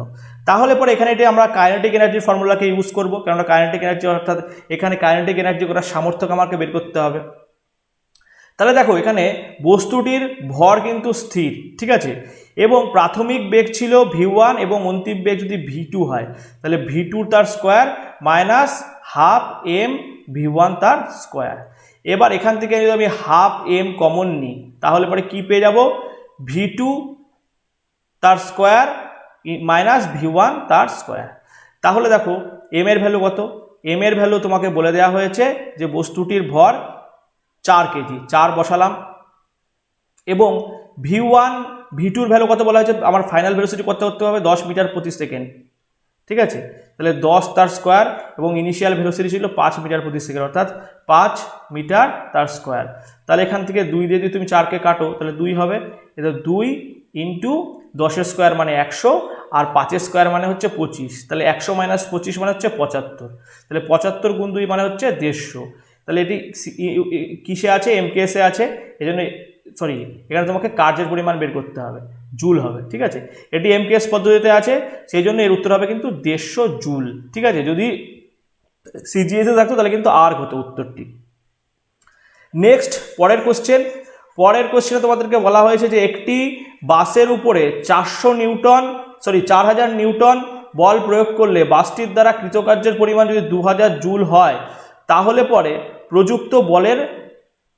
তাহলে পরে এখানে এটি আমরা কাইনেটিক এনার্জির ফর্মুলাকে ইউজ করবো, কেননা কাইনেটিক এনার্জি অর্থাৎ এখানে কাইনেটিক এনার্জি করার সামর্থ্যকে আমাকে বের করতে হবে। তাহলে দেখো এখানে বস্তুটির ভর কিন্তু স্থির। ঠিক আছে, এবং প্রাথমিক বেগ ছিল v1 এবং অন্তিম বেগ যদি v2 হয় তাহলে v2 তার square minus half m v1 তার স্কোয়ার। এবার এখান থেকে যদি আমি হাফ m কমন নিই তাহলে পরে কি পেয়ে যাব? v2 তার স্কোয়ার মাইনাস v1 তার স্কোয়ার। তাহলে দেখো m এর ভ্যালু কত? m এর ভ্যালু তোমাকে বলে দেওয়া হয়েছে যে বস্তুটির ভর 4 কেজি, 4 বসালাম, এবং v1 v2 এর ভ্যালু কত বলা হয়েছে? আমার ফাইনাল ভেলোসিটি কত করতে হবে? 10 মিটার প্রতি সেকেন্ড। ঠিক আছে, তাহলে 10 তার স্কোয়ার, এবং ইনিশিয়াল ভেলোসিটি ছিল 5 মিটার প্রতি সেকেন্ড, অর্থাৎ 5 মিটার তার স্কোয়ার। তাহলে এখান থেকে 2 দিয়ে যদি তুমি 4কে কাটো তাহলে 2 হবে। এটা 2 ইন্টু 10 স্কোয়ার মানে 100, আর 5 স্কোয়ার মানে হচ্ছে 25। তাহলে 100 মাইনাস 25 মানে হচ্ছে 75। তাহলে 75 গুণ 2 মানে হচ্ছে 150। তাহলে এটি কিসে আছে? এমকেএসে আছে, এই জন্য সরি এখানে তোমাকে কার্যের পরিমাণ বের করতে হবে, জুল হবে। ঠিক আছে, এটি এমকেএস পদ্ধতিতে আছে, সেই জন্য এর উত্তর হবে কিন্তু 150 জুল। ঠিক আছে, যদি সিজিএসে থাকতো তাহলে কিন্তু আর হতো উত্তরটি। নেক্সট পরের কোশ্চেনে তোমাদেরকে বলা হয়েছে যে একটি বাসের উপরে 4000 নিউটন বল প্রয়োগ করলে বাসটির দ্বারা কৃতকার্যের পরিমাণ যদি 2000 জুল হয় তাহলে পরে প্রযুক্ত বলের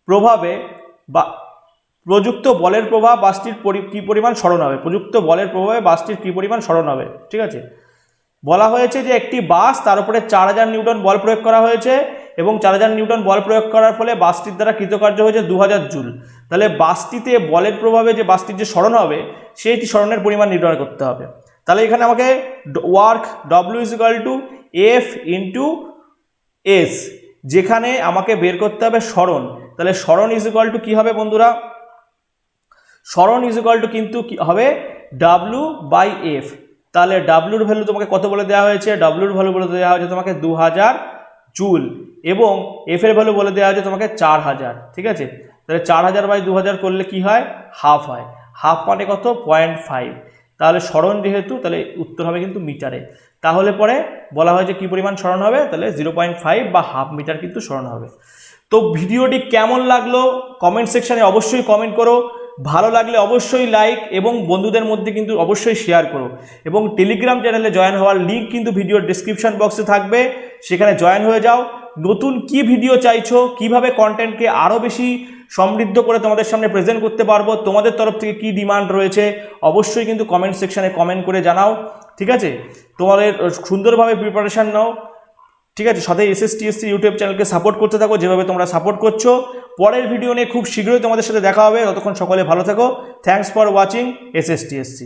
প্রভাবে প্রযুক্ত বলের প্রভাব বাসটির কী পরিমাণ সরণ হবে, প্রযুক্ত বলের প্রভাবে বাসটির কী পরিমাণ সরণ হবে। ঠিক আছে, বলা হয়েছে যে একটি বাস তার উপরে 4000 নিউটন বল প্রয়োগ করা হয়েছে এবং 4000 নিউটন বল প্রয়োগ করার ফলে বাসটির দ্বারা কৃতকার্য হয়েছে 2000 জুল। তাহলে বাসটিতে বলের প্রভাবে যে বাসটির যে সরণ হবে সেইটি সরণের পরিমাণ নির্ণয় করতে হবে। তাহলে এখানে আমাকে work W is equal to F into S, যেখানে আমাকে বের করতে হবে সরণ। তাহলে সরণ ইজ ইকুয়াল টু কী হবে বন্ধুরা, সরণ ইজ ইকুয়াল টু কিন্তু কী হবে ডাব্লু বাই এফ। তাহলে ডাব্লুর ভ্যালু তোমাকে কত বলে দেওয়া হয়েছে, ডাব্লুর ভ্যালু বলে দেওয়া হয়েছে তোমাকে 2000 জুল এবং এফ এর ভ্যালু বলে দেওয়া হয়েছে তোমাকে 4000। ঠিক আছে, তাহলে 4000 বাই 2000 করলে কি হয়, হাফ হয়। হাফ মানে কত, 0.5। তাহলে সরণ যেহেতু, তাহলে উত্তর হবে কিন্তু মিটারে। তাহলে পরে বলা হয় যে কী পরিমাণ সরণ হবে, তাহলে 0.5 বা হাফ মিটার কিন্তু সরণ হবে। তো ভিডিওটি কেমন লাগলো কমেন্ট সেকশানে অবশ্যই কমেন্ট করো, ভালো লাগলে অবশ্যই লাইক এবং বন্ধুদের মধ্যে কিন্তু অবশ্যই শেয়ার করো এবং টেলিগ্রাম চ্যানেলে জয়েন হওয়ার লিঙ্ক কিন্তু ভিডিওর ডিসক্রিপশন বক্সে থাকবে, সেখানে জয়েন হয়ে যাও। নতুন কি ভিডিও চাইছো, কিভাবে কন্টেন্টকে আরও বেশি সমৃদ্ধ করে তোমাদের সামনে প্রেজেন্ট করতে পারবো, তোমাদের তরফ থেকে কি ডিমান্ড রয়েছে অবশ্যই কিন্তু কমেন্ট সেকশানে কমেন্ট করে জানাও। ঠিক আছে, তোমাদের সুন্দরভাবে প্রিপারেশান নাও। ঠিক আছে, সাথে SSTSC ইউটিউব চ্যানেলকে সাপোর্ট করতে থাকো যেভাবে তোমরা সাপোর্ট করছো। পরের ভিডিও নিয়ে খুব শীঘ্রই তোমাদের সাথে দেখা হবে, ততক্ষণ সকলে ভালো থেকো। Thanks for watching SSTSC।